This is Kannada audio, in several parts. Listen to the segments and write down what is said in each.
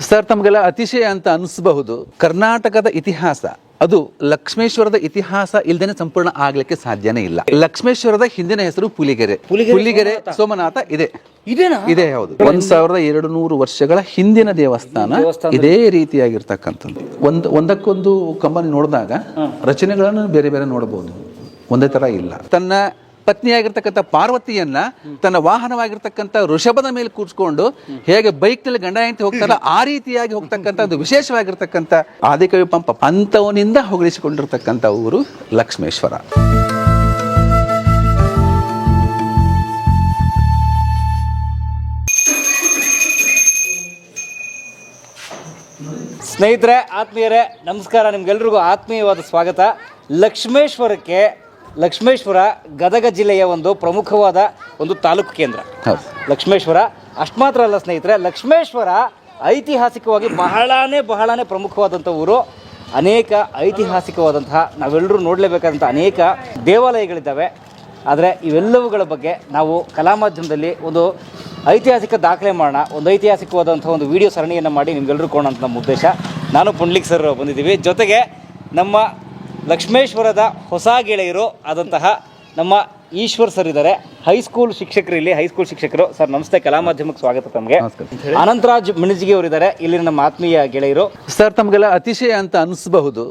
ಸರ್, ತಮಗೆಲ್ಲ ಅತಿಶಯ ಅಂತ ಅನಿಸಬಹುದು. ಕರ್ನಾಟಕದ ಇತಿಹಾಸ ಅದು ಲಕ್ಷ್ಮೇಶ್ವರದ ಇತಿಹಾಸ ಇಲ್ದೇನೆ ಸಂಪೂರ್ಣ ಆಗ್ಲಿಕ್ಕೆ ಸಾಧ್ಯನೇ ಇಲ್ಲ. ಲಕ್ಷ್ಮೇಶ್ವರದ ಹಿಂದಿನ ಹೆಸರು ಪುಲಿಗೆರೆ. ಪುಲಿಗೆರೆ ಸೋಮನಾಥ ಇದೆ ಹೌದು. 1200 ವರ್ಷಗಳ ಹಿಂದಿನ ದೇವಸ್ಥಾನ ಇದೇ ರೀತಿಯಾಗಿರ್ತಕ್ಕಂಥದ್ದು. ಒಂದಕ್ಕೊಂದು ಕಂಬನಿ ನೋಡಿದಾಗ ರಚನೆಗಳನ್ನು ಬೇರೆ ಬೇರೆ ನೋಡಬಹುದು, ಒಂದೇ ತರ ಇಲ್ಲ. ತನ್ನ ಪತ್ನಿಯಾಗಿರ್ತಕ್ಕಂಥ ಪಾರ್ವತಿಯನ್ನ ತನ್ನ ವಾಹನವಾಗಿರ್ತಕ್ಕಂಥ ಋಷಭದ ಮೇಲೆ ಕೂರಿಸ್ಕೊಂಡು ಹೇಗೆ ಬೈಕ್ ನಲ್ಲಿ ಗಂಡ ಹೆಂಡತಿ ಹೋಗ್ತಾರಲ್ಲ ಆ ರೀತಿಯಾಗಿ ಹೋಗ್ತಕ್ಕಂಥ ಒಂದು ವಿಶೇಷವಾಗಿರ್ತಕ್ಕಂಥ ಆದಿಕವಿ ಪಂಪ ಅಂತವನಿಂದ ಹೊಗಳಿಸಿಕೊಂಡಿರ್ತಕ್ಕಂಥ ಊರು ಲಕ್ಷ್ಮೇಶ್ವರ. ಸ್ನೇಹಿತರೆ, ಆತ್ಮೀಯರೇ, ನಮಸ್ಕಾರ. ನಿಮ್ಗೆಲ್ರಿಗೂ ಆತ್ಮೀಯವಾದ ಸ್ವಾಗತ. ಲಕ್ಷ್ಮೇಶ್ವರ ಗದಗ ಜಿಲ್ಲೆಯ ಒಂದು ಪ್ರಮುಖವಾದ ಒಂದು ತಾಲೂಕು ಕೇಂದ್ರ ಲಕ್ಷ್ಮೇಶ್ವರ. ಅಷ್ಟು ಮಾತ್ರ ಅಲ್ಲ ಸ್ನೇಹಿತರೆ, ಲಕ್ಷ್ಮೇಶ್ವರ ಐತಿಹಾಸಿಕವಾಗಿ ಬಹಳನೇ ಪ್ರಮುಖವಾದಂಥ ಊರು. ಅನೇಕ ಐತಿಹಾಸಿಕವಾದಂತಹ ನಾವೆಲ್ಲರೂ ನೋಡಲೇಬೇಕಾದಂಥ ಅನೇಕ ದೇವಾಲಯಗಳಿದ್ದಾವೆ. ಆದರೆ ಇವೆಲ್ಲವುಗಳ ಬಗ್ಗೆ ನಾವು ಕಲಾ ಮಾಧ್ಯಮದಲ್ಲಿ ಒಂದು ಐತಿಹಾಸಿಕ ದಾಖಲೆ ಮಾಡೋಣ, ಒಂದು ಐತಿಹಾಸಿಕವಾದಂಥ ಒಂದು ವಿಡಿಯೋ ಸರಣಿಯನ್ನು ಮಾಡಿ ನಿಮ್ಗೆಲ್ಲರೂ ಕೊಡೋಣ ಅಂತ ನಮ್ಮ ಉದ್ದೇಶ. ನಾನು ಪುಂಡ್ಲಿಕ್ ಸರ್ ಬಂದಿದ್ದೀವಿ. ಜೊತೆಗೆ ನಮ್ಮ ಲಕ್ಷ್ಮೇಶ್ವರದ ಹೊಸ ಗೆಳೆಯರು ಆದಂತಹ ನಮ್ಮ ಈಶ್ವರ್ ಸರ್ ಇದ್ದಾರೆ. ಹೈಸ್ಕೂಲ್ ಶಿಕ್ಷಕರು. ಸರ್ ನಮಸ್ತೆ, ಕಲಾ ಮಾಧ್ಯಮಕ್ಕೆ ಸ್ವಾಗತ ತಮಗೆ. ಅನಂತರಾಜ್ ಮಿಣಜಿಗೆ ಅವರಿದ್ದಾರೆ, ಇಲ್ಲಿನ ನಮ್ಮ ಆತ್ಮೀಯ ಗೆಳೆಯರು. ಸರ್, ತಮಗೆಲ್ಲ ಅತಿಶಯ ಅಂತ ಅನಿಸಬಹುದು.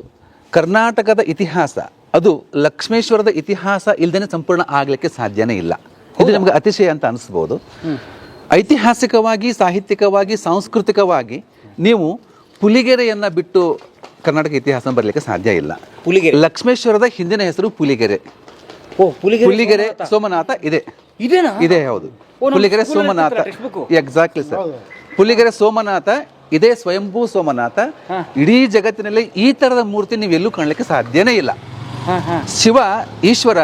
ಕರ್ನಾಟಕದ ಇತಿಹಾಸ ಅದು ಲಕ್ಷ್ಮೇಶ್ವರದ ಇತಿಹಾಸ ಇಲ್ದೇನೆ ಸಂಪೂರ್ಣ ಆಗ್ಲಿಕ್ಕೆ ಸಾಧ್ಯನೇ ಇಲ್ಲ. ಇದು ನಮ್ಗೆ ಅತಿಶಯ ಅಂತ ಅನಿಸ್ಬಹುದು. ಐತಿಹಾಸಿಕವಾಗಿ, ಸಾಹಿತ್ಯಿಕವಾಗಿ, ಸಾಂಸ್ಕೃತಿಕವಾಗಿ ನೀವು ಪುಲಿಗೆರೆಯನ್ನ ಬಿಟ್ಟು ಕರ್ನಾಟಕ ಇತಿಹಾಸ ಬರಲಿಕ್ಕೆ ಸಾಧ್ಯ ಇಲ್ಲ. ಲಕ್ಷ್ಮೇಶ್ವರದ ಹಿಂದಿನ ಹೆಸರು ಪುಲಿಗೆರೆ. ಪುಲಿಗೆರೆ ಸೋಮನಾಥ ಇದೆ ಹೌದು. Puligere Somanatha, exactly sir. ಪುಲಿಗೆರೆ ಸೋಮನಾಥ ಇದೇ ಸ್ವಯಂಭೂ ಸೋಮನಾಥ. ಇಡೀ ಜಗತ್ತಿನಲ್ಲಿ ಈ ತರದ ಮೂರ್ತಿ ನೀವೆಲ್ಲೂ ಕಾಣಲಿಕ್ಕೆ ಸಾಧ್ಯನೇ ಇಲ್ಲ. ಶಿವ ಈಶ್ವರ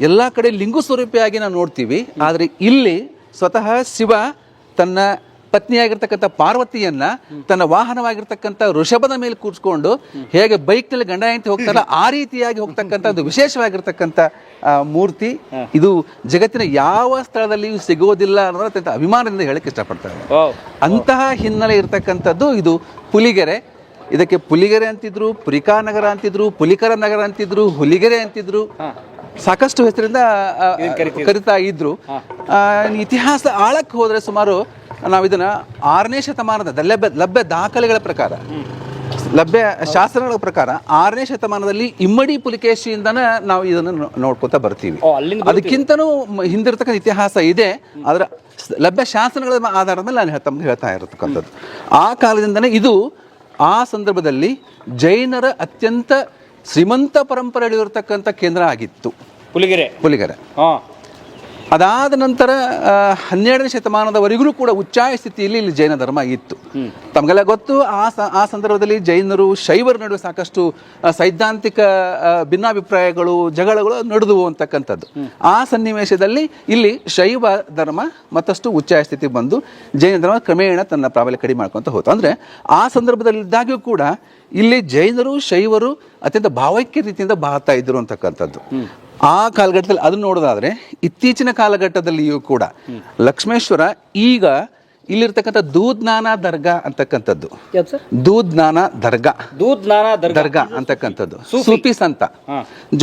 ಎಲ್ಲಾ ಕಡೆ ಲಿಂಗು ಸ್ವರೂಪಿಯಾಗಿ ನಾವು ನೋಡ್ತೀವಿ. ಆದ್ರೆ ಇಲ್ಲಿ ಸ್ವತಃ ಶಿವ ತನ್ನ ಪತ್ನಿಯಾಗಿರ್ತಕ್ಕಂಥ ಪಾರ್ವತಿಯನ್ನ ತನ್ನ ವಾಹನವಾಗಿರ್ತಕ್ಕಂಥ ಋಷಭದ ಮೇಲೆ ಕೂರಿಸ್ಕೊಂಡು ಹೇಗೆ ಬೈಕ್ ನಲ್ಲಿ ಗಂಡ ಹೆಂಡತಿ ಹೋಗ್ತಾರಲ್ಲ ಆ ರೀತಿಯಾಗಿ ಹೋಗ್ತಕ್ಕಂಥ ಒಂದು ವಿಶೇಷವಾಗಿರ್ತಕ್ಕಂಥ ಮೂರ್ತಿ. ಇದು ಜಗತ್ತಿನ ಯಾವ ಸ್ಥಳದಲ್ಲಿಯೂ ಸಿಗೋದಿಲ್ಲ ಅನ್ನೋದು ಅತ್ಯಂತ ಅಭಿಮಾನದಿಂದ ಹೇಳಕ್ ಇಷ್ಟಪಡ್ತಾರೆ. ಅಂತಹ ಹಿನ್ನೆಲೆ ಇರ್ತಕ್ಕಂಥದ್ದು ಇದು ಪುಲಿಗೆರೆ. ಇದಕ್ಕೆ ಪುಲಿಗೆರೆ ಅಂತಿದ್ರು, ಪುರಿಕಾನಗರ ಅಂತಿದ್ರು, ಪುಲಿಕರ ನಗರ ಅಂತಿದ್ರು, ಹುಲಿಗೆರೆ ಅಂತಿದ್ರು, ಸಾಕಷ್ಟು ಹೆಸರಿಂದ ಕರಿತಾ ಇದ್ರು. ಇತಿಹಾಸ ಆಳಕ್ಕೆ ಹೋದ್ರೆ ಸುಮಾರು ನಾವು ಇದನ್ನ 6ನೇ ಶತಮಾನದ ಲಭ್ಯ ದಾಖಲೆಗಳ ಪ್ರಕಾರ, ಲಭ್ಯ ಶಾಸ್ತ್ರಗಳ ಪ್ರಕಾರ 6ನೇ ಶತಮಾನದಲ್ಲಿ ಇಮ್ಮಡಿ ಪುಲಿಕೇಶಿಯಿಂದನ ನಾವು ಇದನ್ನು ನೋಡ್ಕೊತಾ ಬರ್ತೀವಿ. ಅದಕ್ಕಿಂತನೂ ಹಿಂದಿರ್ತಕ್ಕಂಥ ಇತಿಹಾಸ ಇದೆ. ಅದರ ಲಭ್ಯ ಶಾಸನಗಳ ಆಧಾರದ ಮೇಲೆ ನಾನು ತಮ್ಗೆ ಹೇಳ್ತಾ ಇರತಕ್ಕಂಥದ್ದು. ಆ ಕಾಲದಿಂದನೇ ಇದು ಆ ಸಂದರ್ಭದಲ್ಲಿ ಜೈನರ ಅತ್ಯಂತ ಶ್ರೀಮಂತ ಪರಂಪರೆಯಲ್ಲಿರತಕ್ಕಂಥ ಕೇಂದ್ರ ಆಗಿತ್ತು ಪುಲಿಗೆರೆ. ಅದಾದ ನಂತರ 12ನೇ ಶತಮಾನದವರೆಗೂ ಕೂಡ ಉಚ್ಚಾಯ ಸ್ಥಿತಿಯಲ್ಲಿ ಇಲ್ಲಿ ಜೈನ ಧರ್ಮ ಇತ್ತು. ತಮಗೆಲ್ಲ ಗೊತ್ತು, ಆ ಸಂದರ್ಭದಲ್ಲಿ ಜೈನರು ಶೈವರ ನಡುವೆ ಸಾಕಷ್ಟು ಸೈದ್ಧಾಂತಿಕ ಭಿನ್ನಾಭಿಪ್ರಾಯಗಳು, ಜಗಳಗಳು ನಡೆದುವು ಅಂತಕ್ಕಂಥದ್ದು. ಆ ಸನ್ನಿವೇಶದಲ್ಲಿ ಇಲ್ಲಿ ಶೈವ ಧರ್ಮ ಮತ್ತಷ್ಟು ಉಚ್ಚಾಯ ಸ್ಥಿತಿಗೆ ಬಂದು ಜೈನ ಧರ್ಮ ಕ್ರಮೇಣ ತನ್ನ ಪ್ರಾಬಲ್ಯ ಕಡಿಮೆ ಮಾಡ್ಕೊಂತ ಹೋಯ್ತು. ಅಂದ್ರೆ ಆ ಸಂದರ್ಭದಲ್ಲಿದ್ದಾಗ್ಯೂ ಕೂಡ ಇಲ್ಲಿ ಜೈನರು ಶೈವರು ಅತ್ಯಂತ ಭಾವೈಕ್ಯ ರೀತಿಯಿಂದ ಬಾಳ್ತಾ ಇದ್ರು ಅಂತಕ್ಕಂಥದ್ದು. ಆ ಕಾಲಘಟ್ಟದಲ್ಲಿ ಅದನ್ನು ನೋಡೋದಾದ್ರೆ ಇತ್ತೀಚಿನ ಕಾಲಘಟ್ಟದಲ್ಲಿಯೂ ಕೂಡ ಲಕ್ಷ್ಮೇಶ್ವರ ಈಗ ಇಲ್ಲಿರ್ತಕ್ಕಂಥ ದೂದ್ನಾನಾ ದರ್ಗಾ ಅಂತಕ್ಕಂಥದ್ದು, ದೂದ್ನಾನಾ ದರ್ಗಾ ಅಂತಕ್ಕಂಥದ್ದು ಸೂಫಿ ಸಂತ,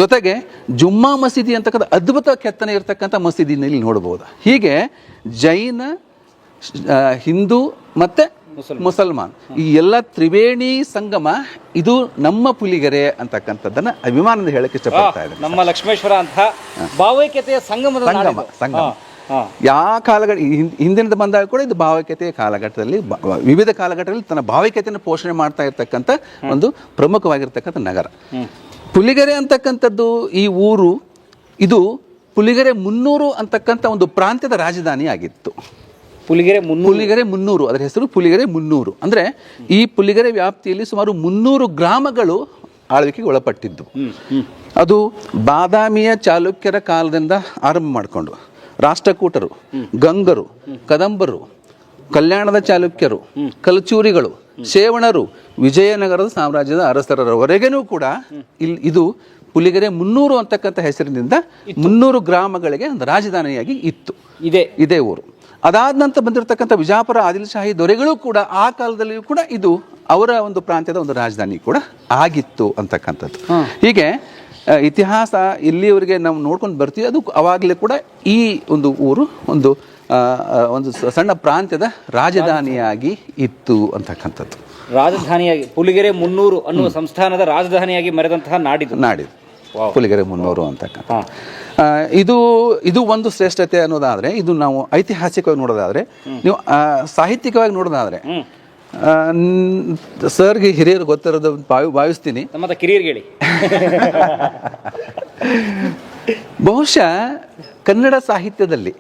ಜೊತೆಗೆ ಜುಮ್ಮಾ ಮಸೀದಿ ಅಂತಕ್ಕಂಥ ಅದ್ಭುತ ಕೆತ್ತನೆ ಇರತಕ್ಕಂಥ ಮಸೀದಿನ ಇಲ್ಲಿ ನೋಡಬಹುದು. ಹೀಗೆ ಜೈನ, ಹಿಂದೂ ಮತ್ತೆ ಮುಸಲ್ಮಾನ್ ಈ ಎಲ್ಲ ತ್ರಿವೇಣಿ ಸಂಗಮ ಇದು ನಮ್ಮ ಪುಲಿಗೆರೆ ಅಂತಕ್ಕಂಥದ್ದನ್ನ ಅಭಿಮಾನದಿಂದ ಹೇಳಕ್ ಇಷ್ಟಪಡ್ತಾ ಇದೆ. ನಮ್ಮ ಲಕ್ಷ್ಮೇಶ್ವರ ಅಂತ ಭಾವೈಕ್ಯತೆಯ ಸಂಗಮ ಯಾವ ಕಾಲಘಟ್ಟ ಹಿಂದಿನದ ಬಂದಾಗ ಕೂಡ ಇದು ಭಾವೈಕ್ಯತೆಯ ಕಾಲಘಟ್ಟದಲ್ಲಿ ವಿವಿಧ ಕಾಲಘಟ್ಟದಲ್ಲಿ ತನ್ನ ಭಾವೈಕ್ಯತೆಯನ್ನು ಪೋಷಣೆ ಮಾಡ್ತಾ ಇರ್ತಕ್ಕಂಥ ಒಂದು ಪ್ರಮುಖವಾಗಿರ್ತಕ್ಕಂಥ ನಗರ ಪುಲಿಗೆರೆ ಅಂತಕ್ಕಂಥದ್ದು. ಈ ಊರು ಇದು ಪುಲಿಗೆರೆ ಮುನ್ನೂರು ಅಂತಕ್ಕಂಥ ಒಂದು ಪ್ರಾಂತ್ಯದ ರಾಜಧಾನಿ ಆಗಿತ್ತು. ಪುಲಿಗೆರೆ 300, ಅದರ ಹೆಸರು ಪುಲಿಗೆರೆ 300. ಅಂದ್ರೆ ಈ ಪುಲಿಗೆರೆ ವ್ಯಾಪ್ತಿಯಲ್ಲಿ ಸುಮಾರು 300 ಗ್ರಾಮಗಳು ಆಳ್ವಿಕೆಗೆ ಒಳಪಟ್ಟಿದ್ದು. ಅದು ಬಾದಾಮಿಯ ಚಾಲುಕ್ಯರ ಕಾಲದಿಂದ ಆರಂಭ ಮಾಡಿಕೊಂಡು ರಾಷ್ಟ್ರಕೂಟರು, ಗಂಗರು, ಕದಂಬರು, ಕಲ್ಯಾಣದ ಚಾಲುಕ್ಯರು, ಕಲ್ಚೂರಿಗಳು, ಶೇವಣರು, ವಿಜಯನಗರದ ಸಾಮ್ರಾಜ್ಯದ ಅರಸರವರೆಗೂ ಕೂಡ ಇದು ಪುಲಿಗೆರೆ 300 ಅಂತಕ್ಕಂಥ ಹೆಸರಿನಿಂದ 300 ಗ್ರಾಮಗಳಿಗೆ ಒಂದು ರಾಜಧಾನಿಯಾಗಿ ಇತ್ತು. ಇದೇ ಊರು. ಅದಾದ ನಂತರ ಬಂದಿರತಕ್ಕಂಥ ವಿಜಾಪುರ ಆದಿಲ್ ಶಾಹಿ ದೊರೆಗಳು ಕೂಡ ಆ ಕಾಲದಲ್ಲಿಯೂ ಕೂಡ ಇದು ಅವರ ಒಂದು ಪ್ರಾಂತ್ಯದ ಒಂದು ರಾಜಧಾನಿ ಕೂಡ ಆಗಿತ್ತು ಅಂತಕ್ಕಂಥದ್ದು. ಹೀಗೆ ಇತಿಹಾಸ ಇಲ್ಲಿಯವರೆಗೆ ನಾವು ನೋಡ್ಕೊಂಡು ಬರ್ತೀವಿ. ಅದು ಅವಾಗಲೇ ಕೂಡ ಈ ಒಂದು ಊರು ಒಂದು ಸಣ್ಣ ಪ್ರಾಂತ್ಯದ ರಾಜಧಾನಿಯಾಗಿ ಇತ್ತು ಅಂತಕ್ಕಂಥದ್ದು. ರಾಜಧಾನಿಯಾಗಿ ಪುಲಿಗೆರೆ ಮುನ್ನೂರು ಅನ್ನುವ ಸಂಸ್ಥಾನದ ರಾಜಧಾನಿಯಾಗಿ ಮೆರೆದಂತಹ ನಾಡಿದು ಪುಲಿಗೆರೆ ಮುನ್ನೂರು ಅಂತಕ್ಕಂಥ. ಇದು ಒಂದು ಶ್ರೇಷ್ಠತೆ ಅನ್ನೋದಾದ್ರೆ, ಇದು ನಾವು ಐತಿಹಾಸಿಕವಾಗಿ ನೋಡೋದಾದ್ರೆ, ನೀವು ಸಾಹಿತ್ಯಿಕವಾಗಿ ನೋಡೋದಾದ್ರೆ ಸರ್ಗೆ ಹಿರಿಯರು ಗೊತ್ತಿರೋದು ಭಾವಿಸ್ತೀನಿ. ಕಿರಿಯರ್ಗೇಳಿ ಬಹುಶಃ ಕನ್ನಡ ಸಾಹಿತ್ಯದಲ್ಲಿ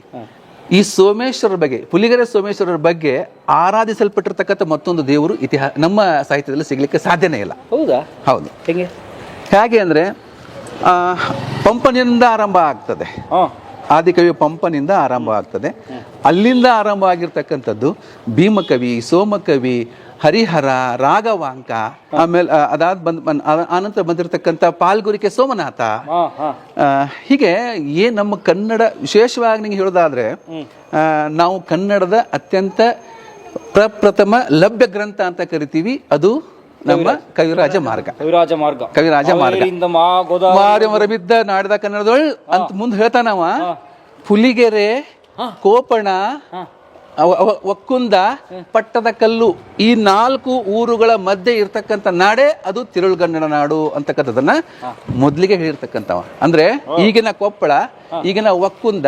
ಈ ಸೋಮೇಶ್ವರರ ಬಗ್ಗೆ, ಪುಲಿಗೆರೆ ಸೋಮೇಶ್ವರರ ಬಗ್ಗೆ ಆರಾಧಿಸಲ್ಪಟ್ಟಿರ್ತಕ್ಕಂಥ ಮತ್ತೊಂದು ದೇವರು ನಮ್ಮ ಸಾಹಿತ್ಯದಲ್ಲಿ ಸಿಗ್ಲಿಕ್ಕೆ ಸಾಧ್ಯನೇ ಇಲ್ಲ. ಹೌದಾ? ಹೌದು. ಹೇಗೆ ಅಂದ್ರೆ ಪಂಪನಿಂದ ಆರಂಭ ಆಗ್ತದೆ. ಆದಿಕವಿ ಪಂಪನಿಂದ ಆರಂಭ ಆಗ್ತದೆ. ಅಲ್ಲಿಂದ ಆರಂಭ ಆಗಿರ್ತಕ್ಕಂಥದ್ದು ಭೀಮಕವಿ, ಸೋಮಕವಿ, ಹರಿಹರ, ರಾಘವಾಂಕ, ಆಮೇಲೆ ಆನಂತರ ಬಂದಿರತಕ್ಕಂಥ ಪಾಲ್ಗುರಿಕೆ ಸೋಮನಾಥ. ಹೀಗೆ ನಮ್ಮ ಕನ್ನಡ ವಿಶೇಷವಾಗಿ ನಿಂಗೆ ಹೇಳೋದಾದ್ರೆ, ನಾವು ಕನ್ನಡದ ಅತ್ಯಂತ ಪ್ರಪ್ರಥಮ ಲಭ್ಯ ಗ್ರಂಥ ಅಂತ ಕರಿತೀವಿ, ಅದು ನಮ್ಮ ಕವಿರಾಜ ಮಾರ್ಗ. ಮಾರ್ಗ ಬಿದ್ದ ನಾಡಿದ ಕನ್ನಡದೊಳ್ ಅಂತ ಮುಂದೆ ಹೇಳ್ತಾನವ. ಪುಲಿಗೆರೆ, ಕೋಪಣ, ಒಕ್ಕುಂದ, ಪಟ್ಟದ ಕಲ್ಲು, ಈ 4 ಊರುಗಳ ಮಧ್ಯೆ ಇರ್ತಕ್ಕಂಥ ನಾಡೇ ಅದು ತಿರುಳುಗನ್ನಡ ನಾಡು ಅಂತಕ್ಕಂಥದನ್ನ ಮೊದ್ಲಿಗೆ ಹೇಳಿರ್ತಕ್ಕಂಥವ. ಅಂದ್ರೆ ಈಗಿನ ಕೊಪ್ಪಳ, ಈಗಿನ ಒಕ್ಕುಂದ,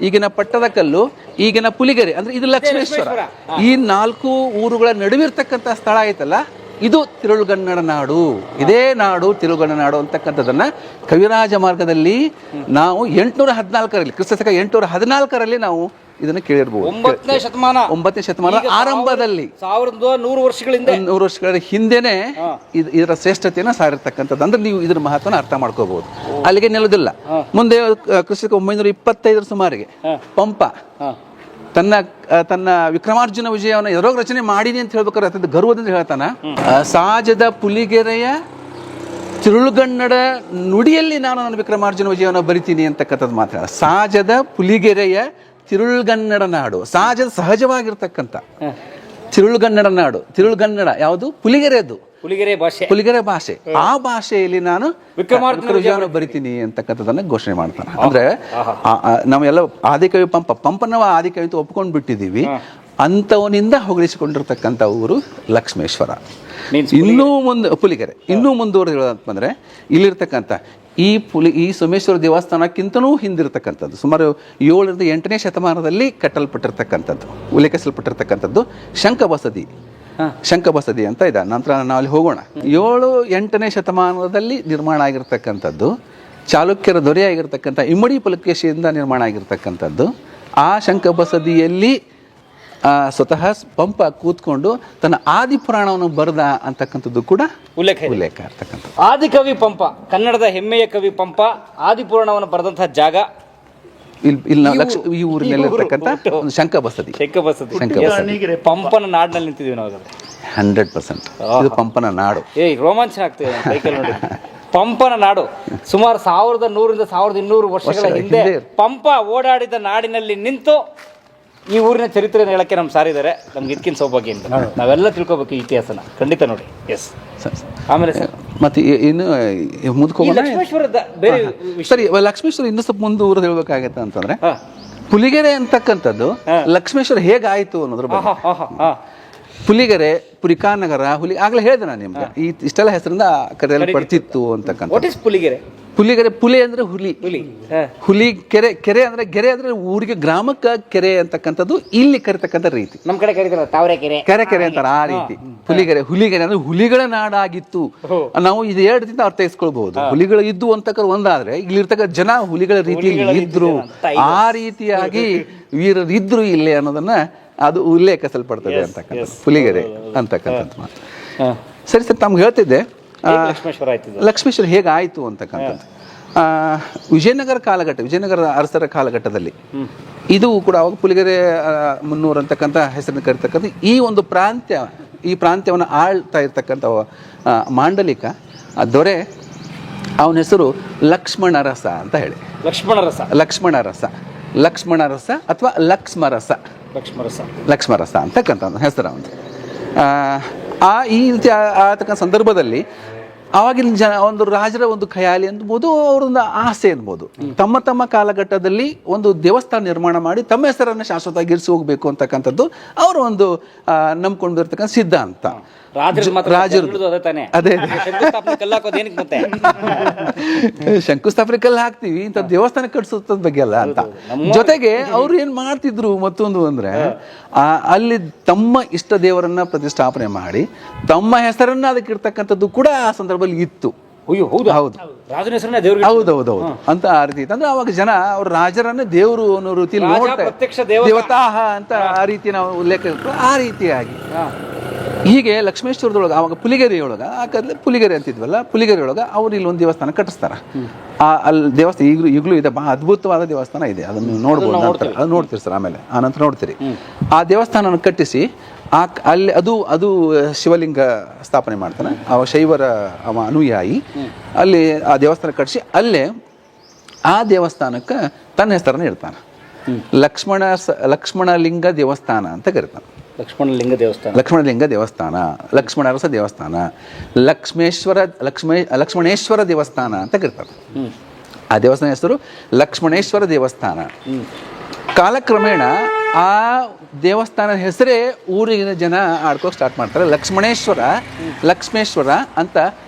ಈಗಿನ ಪಟ್ಟದ ಕಲ್ಲು, ಈಗಿನ ಪುಲಿಗೆರೆ, ಅಂದ್ರೆ ಇದು ಲಕ್ಷ್ಮೇಶ್ವರ, ಈ 4 ಊರುಗಳ ನಡುವಿರ್ತಕ್ಕಂಥ ಸ್ಥಳ ಐತಲ್ಲ, ಇದು ತಿರುಳುಗನ್ನಡ ನಾಡು. ಇದೇ ನಾಡು ತಿರುಳುಗನ್ನಡ ನಾಡು ಅಂತಕ್ಕಂಥದ್ದನ್ನ ಕವಿರಾಜ ಮಾರ್ಗದಲ್ಲಿ ನಾವು 814ರಲ್ಲಿ, ಕ್ರಿಸ್ತಶಕ 814ರಲ್ಲಿ ನಾವು ಇದನ್ನು ಕೇಳಿರ್ಬೋದು. 9ನೇ ಶತಮಾನ ಆರಂಭದಲ್ಲಿ 100 ವರ್ಷಗಳ ಹಿಂದೆನೆ ಇದರ ಶ್ರೇಷ್ಠತೆಯನ್ನು ಸಾರಿರ್ತಕ್ಕಂಥದ್ದು. ಅಂದ್ರೆ ನೀವು ಇದರ ಮಹತ್ವನ ಅರ್ಥ ಮಾಡ್ಕೋಬಹುದು. ಅಲ್ಲಿಗೆ ನಿಲ್ಲೋದಿಲ್ಲ. ಮುಂದೆ ಕ್ರಿಸ್ತಶಕ 925 ಸುಮಾರಿಗೆ ಪಂಪ ತನ್ನ ವಿಕ್ರಮಾರ್ಜುನ ವಿಜಯವನ್ನು ಎದುರೋಗ ರಚನೆ ಮಾಡೀನಿ ಅಂತ ಹೇಳ್ಬೇಕಾದ್ರೆ ಅತ್ಯಂತ ಗರ್ವದಿಂದ ಹೇಳ್ತಾನ, ಸಹಜದ ಪುಲಿಗೆರೆಯ ತಿರುಳುಗನ್ನಡ ನುಡಿಯಲ್ಲಿ ನಾನು ನನ್ನ ವಿಕ್ರಮಾರ್ಜುನ ವಿಜಯವನ್ನು ಬರಿತೀನಿ ಅಂತಕ್ಕಂಥದ್ದು ಮಾತ್ರ. ಸಹಜದ ಪುಲಿಗೆರೆಯ ತಿರುಳುಗನ್ನಡ ನಾಡು, ಸಹಜವಾಗಿರ್ತಕ್ಕಂಥ ತಿರುಳುಗನ್ನಡ ನಾಡು. ತಿರುಳುಗನ್ನಡ ಯಾವುದು? ಪುಲಿಗೆರೆ ಭಾಷೆ. ಆ ಭಾಷೆಯಲ್ಲಿ ನಾನು ವಿಕ್ರಮಾರ್ಜುನ ಬರಿತೀನಿ ಅಂತಕ್ಕಂಥದ್ದನ್ನ ಘೋಷಣೆ ಮಾಡ್ತಾನೆ. ಅಂದ್ರೆ ನಾವೆಲ್ಲ ಆದಿಕವಿ ಪಂಪನ ಆದಿಕವಿ ಅಂತ ಒಪ್ಕೊಂಡು ಬಿಟ್ಟಿದ್ದೀವಿ. ಅಂಥವನಿಂದ ಹೊಗಳಿಸಿಕೊಂಡಿರ್ತಕ್ಕಂಥ ಊರು ಲಕ್ಷ್ಮೇಶ್ವರ. ಇನ್ನೂ ಪುಲಿಗೆರೆ ಇನ್ನೂ ಮುಂದುವರೆದು ಹೇಳೋದಂತಂದ್ರೆ, ಇಲ್ಲಿರ್ತಕ್ಕಂಥ ಈ ಸೋಮೇಶ್ವರ ದೇವಸ್ಥಾನಕ್ಕಿಂತನೂ ಹಿಂದಿರ್ತಕ್ಕಂಥದ್ದು, ಸುಮಾರು 7ರಿಂದ 8ನೇ ಶತಮಾನದಲ್ಲಿ ಕಟ್ಟಲ್ಪಟ್ಟಿರ್ತಕ್ಕಂಥದ್ದು, ಉಲ್ಲೇಖಿಸಲ್ಪಟ್ಟಿರ್ತಕ್ಕಂಥದ್ದು ಶಂಖಬಸದಿ ಅಂತ ಇದೆ. ನಂತರ ನಾವು ಅಲ್ಲಿ ಹೋಗೋಣ. 7-8ನೇ ಶತಮಾನದಲ್ಲಿ ನಿರ್ಮಾಣ ಆಗಿರ್ತಕ್ಕಂಥದ್ದು, ಚಾಲುಕ್ಯರ ದೊರೆಯಾಗಿರ್ತಕ್ಕಂಥ ಇಮ್ಮಡಿ ಪುಲಕೇಶಿಯಿಂದ ನಿರ್ಮಾಣ ಆಗಿರ್ತಕ್ಕಂಥದ್ದು. ಆ ಶಂಖಬಸದಿಯಲ್ಲಿ ಸ್ವತಃ ಪಂಪ ಕೂತ್ಕೊಂಡು ತನ್ನ ಆದಿಪುರಾಣವನ್ನು ಬರೆದ ಅಂತಕ್ಕಂಥದ್ದು ಕೂಡ ಉಲ್ಲೇಖ ಇರ್ತಕ್ಕಂಥದ್ದು. ಆದಿಕವಿ ಪಂಪ, ಕನ್ನಡದ ಹೆಮ್ಮೆಯ ಕವಿ ಪಂಪ ಆದಿಪುರಾಣವನ್ನು ಬರೆದಂತಹ ಜಾಗ ಈ ಊರಿನಲ್ಲಿರ್ತಕ್ಕಂಥ ಶಂಖಬಸದಿ. ಪಂಪನ ನಾಡಿನಲ್ಲಿ ನಿಂತಿದ್ದೀವಿ ನಾವು. 100% ಇದು ಪಂಪನ ನಾಡು. ರೋಮಾಂಚನ ಆಗ್ತದೆ ನೋಡಿ. ಪಂಪನ ನಾಡು ಸುಮಾರು 1100ರಿಂದ 1200 ವರ್ಷಗಳ ಹಿಂದೆ ಪಂಪ ಓಡಾಡಿದ ನಾಡಿನಲ್ಲಿ ನಿಂತು ಈ ಊರಿನ ಚರಿತ್ರೆಯನ್ನು ಹೇಳಕ್ಕೆ ನಮ್ಗೆ ಸಾರಿದ್ದಾರೆ. ನಮ್ಗೆ ಇದಕ್ಕಿಂತ ಸೌಭಾಗ್ಯದಿಂದ ನಾವೆಲ್ಲ ತಿಳ್ಕೊಬೇಕು ಈ ಇತಿಹಾಸನ. ಖಂಡಿತ ನೋಡಿ. ಆಮೇಲೆ ಮತ್ತೆ ಇನ್ನು ಸರಿ, ಲಕ್ಷ್ಮೇಶ್ವರ ಇನ್ನೂ ಸ್ವಲ್ಪ ಮುಂದೆ ಹೇಳ್ಬೇಕಾಗತ್ತೆ ಅಂತಂದ್ರೆ, ಪುಲಿಗೆರೆ ಅಂತಕ್ಕಂಥದ್ದು ಲಕ್ಷ್ಮೇಶ್ವರ ಹೇಗಾಯ್ತು ಅನ್ನೋದ್ರ ಬಗ್ಗೆ. ಪುಲಿಗೆರೆ, ಪುರಿಕಾನಗರ, ಆಗ್ಲೇ ಹೇಳಿದೆ ನಾನು ನಿಮ್ಗೆ, ಇಷ್ಟೆಲ್ಲ ಹೆಸರಿಂದ ಕರೆಯಲ್ಪಡ್ತಿತ್ತು ಅಂತಕ್ಕಂಥ. ಪುಲಿಗೆರೆ, ಪುಲಿ ಅಂದ್ರೆ ಹುಲಿ, ಕೆರೆ ಅಂದ್ರೆ ಗೆರೆ ಅಂದ್ರೆ ಊರಿಗೆ, ಗ್ರಾಮಕ್ಕೆ ಕೆರೆ ಅಂತಕ್ಕಂಥದ್ದು ಇಲ್ಲಿ ಕರಿತಕ್ಕಂಥ ರೀತಿ. ನಮ್ ಕಡೆ ಕೆರೆ ಅಂತಾರೆ ಆ ರೀತಿ. ಹುಲಿಗೆರೆ ಅಂದ್ರೆ ಹುಲಿಗಳ ನಾಡಾಗಿತ್ತು. ನಾವು ಇದು 2 ರೀತಿಯಿಂದ ಅರ್ಥೈಸ್ಕೊಳ್ಬಹುದು. ಹುಲಿಗಳು ಇದ್ದು ಅಂತಕ್ಕ ಒಂದಾದ್ರೆ, ಇಲ್ಲಿರ್ತಕ್ಕ ಜನ ಹುಲಿಗಳ ರೀತಿಯಲ್ಲಿ ಇದ್ರು, ಆ ರೀತಿಯಾಗಿ ವೀರರಿದ್ರು ಇಲ್ಲೇ ಅನ್ನೋದನ್ನ ಅದು ಉಲ್ಲೇಖಿಸಲ್ಪಡ್ತದೆ ಅಂತಕ್ಕಂಥ ಪುಲಿಗೆರೆ ಅಂತಕ್ಕಂಥದ್ದು ಮಾತ್ರ. ಸರಿ, ತಮ್ಗೆ ಹೇಳ್ತಿದ್ದೆ ಲಕ್ಷ್ಮೇಶ್ವರ ಹೇಗಾಯ್ತು ಅಂತಕ್ಕಂಥದ್ದು. ವಿಜಯನಗರ ಅರಸರ ಕಾಲಘಟ್ಟದಲ್ಲಿ ಇದು ಕೂಡ ಅವಾಗ ಪುಲಿಗೆರೆ 300 ಅಂತಕ್ಕಂಥ ಹೆಸರನ್ನು ಕರಿತಕ್ಕಂಥ ಈ ಒಂದು ಈ ಪ್ರಾಂತ್ಯವನ್ನು ಆಳ್ತಾ ಇರ್ತಕ್ಕಂಥ ಮಾಂಡಲಿಕ ದೊರೆ, ಅವನ ಹೆಸರು ಲಕ್ಷ್ಮಣರಸ ಅಂತ ಹೇಳಿ. ಲಕ್ಷ್ಮಣರಸ ಅಥವಾ ಲಕ್ಷ್ಮರಸ ಲಕ್ಷ್ಮರಸ ಅಂತಕ್ಕಂಥ ಒಂದು ಹೆಸರು ಅವನು. ಈ ರೀತಿ ಆಗತಕ್ಕಂಥ ಸಂದರ್ಭದಲ್ಲಿ ಆವಾಗಿನ ಒಂದು ರಾಜರ ಒಂದು ಖಯಾಲಿ ಅನ್ಬೋದು, ಅವರೊಂದು ಆಸೆ ಅನ್ಬೋದು. ತಮ್ಮ ತಮ್ಮ ಕಾಲಘಟ್ಟದಲ್ಲಿ ಒಂದು ದೇವಸ್ಥಾನ ನಿರ್ಮಾಣ ಮಾಡಿ ತಮ್ಮ ಹೆಸರನ್ನು ಶಾಶ್ವತವಾಗಿ ಇರಿಸಿ ಹೋಗ್ಬೇಕು ಅಂತಕ್ಕಂಥದ್ದು ಅವರ ಒಂದು ನಂಬ್ಕೊಂಡಿರ್ತಕ್ಕಂಥ ಸಿದ್ಧಾಂತ. ಅದೇ ಶಂಕುಸ್ಥಾಪನೆ ಕಲ್ಲು ಹಾಕ್ತಿವಿ, ಇಂಥ ದೇವಸ್ಥಾನ ಕಟ್ಸೋದ್ ಬಗ್ಗೆ ಅಲ್ಲ ಅಂತ. ಜೊತೆಗೆ ಅವ್ರು ಏನ್ ಮಾಡ್ತಿದ್ರು ಮತ್ತೊಂದು ಅಂದ್ರೆ, ಅಲ್ಲಿ ತಮ್ಮ ಇಷ್ಟ ದೇವರನ್ನ ಪ್ರತಿಷ್ಠಾಪನೆ ಮಾಡಿ ತಮ್ಮ ಹೆಸರನ್ನ ಅದಕ್ಕೆ ಇರ್ತಕ್ಕಂಥದ್ದು ಕೂಡ ಆ ಸಂದರ್ಭದಲ್ಲಿ ಇತ್ತು. ಹೌದೌದು ಅಂತ ಆ ರೀತಿ ಇತ್ತು. ಅಂದ್ರೆ ಅವಾಗ ಜನ ಅವ್ರ ರಾಜರನ್ನೇ ದೇವರು ಅನ್ನೋ ರೀತಿಯಲ್ಲಿ ನೋಡ್ತಾರೆ, ದೇವತಾಹ ಅಂತ ಆ ರೀತಿ ನಾವು ಉಲ್ಲೇಖ ಇರ್ತದೆ. ಆ ರೀತಿಯಾಗಿ ಹೀಗೆ ಲಕ್ಷ್ಮೇಶ್ವರದೊಳಗೆ ಅವಾಗ ಪುಲಿಗೆರೆಯೊಳಗ ಪುಲಿಗೆರೆ ಅಂತಿದ್ವಲ್ಲ, ಪುಲಿಗೆರೆಯೊಳಗ ಅವ್ರು ಇಲ್ಲಿ ಒಂದು ದೇವಸ್ಥಾನ ಕಟ್ಟಿಸ್ತಾರ. ಅಲ್ಲಿ ದೇವಸ್ಥಾನ ಈಗಲೂ ಇದೆ, ಬಹಳ ಅದ್ಭುತವಾದ ದೇವಸ್ಥಾನ ಇದೆ. ಅದನ್ನು ನೋಡ್ಬೋದು, ಅದು ನೋಡ್ತೀರಿ ಸರ್, ಆಮೇಲೆ ಆ ನಂತರ ನೋಡ್ತೀರಿ. ಆ ದೇವಸ್ಥಾನವನ್ನು ಕಟ್ಟಿಸಿ ಅಲ್ಲಿ ಅದು ಶಿವಲಿಂಗ ಸ್ಥಾಪನೆ ಮಾಡ್ತಾನೆ. ಅವ ಶೈವರ ಅನುಯಾಯಿ. ಅಲ್ಲಿ ಆ ದೇವಸ್ಥಾನ ಕಟ್ಟಿಸಿ ಅಲ್ಲೇ ಆ ದೇವಸ್ಥಾನಕ್ಕೆ ತನ್ನ ಹೆಸರನ್ನು ಇಡ್ತಾನೆ. ಲಕ್ಷ್ಮಣಲಿಂಗ ದೇವಸ್ಥಾನ ಅಂತ ಕರೀತಾನೆ. ಲಕ್ಷ್ಮಣಲಿಂಗ ದೇವಸ್ಥಾನ, ಲಕ್ಷ್ಮಣರಸ ದೇವಸ್ಥಾನ, ಲಕ್ಷ್ಮಣೇಶ್ವರ ದೇವಸ್ಥಾನ ಅಂತ ಕರೀತಾರೆ. ಆ ದೇವಸ್ಥಾನ ಹೆಸರು ಲಕ್ಷ್ಮಣೇಶ್ವರ ದೇವಸ್ಥಾನ. ಕಾಲಕ್ರಮೇಣ ಆ ದೇವಸ್ಥಾನ ಹೆಸರೇ ಊರಿನ ಜನ ಆಡ್ಕೋಕ್ ಸ್ಟಾರ್ಟ್ ಮಾಡ್ತಾರೆ. ಲಕ್ಷ್ಮೇಶ್ವರ ಅಂತ,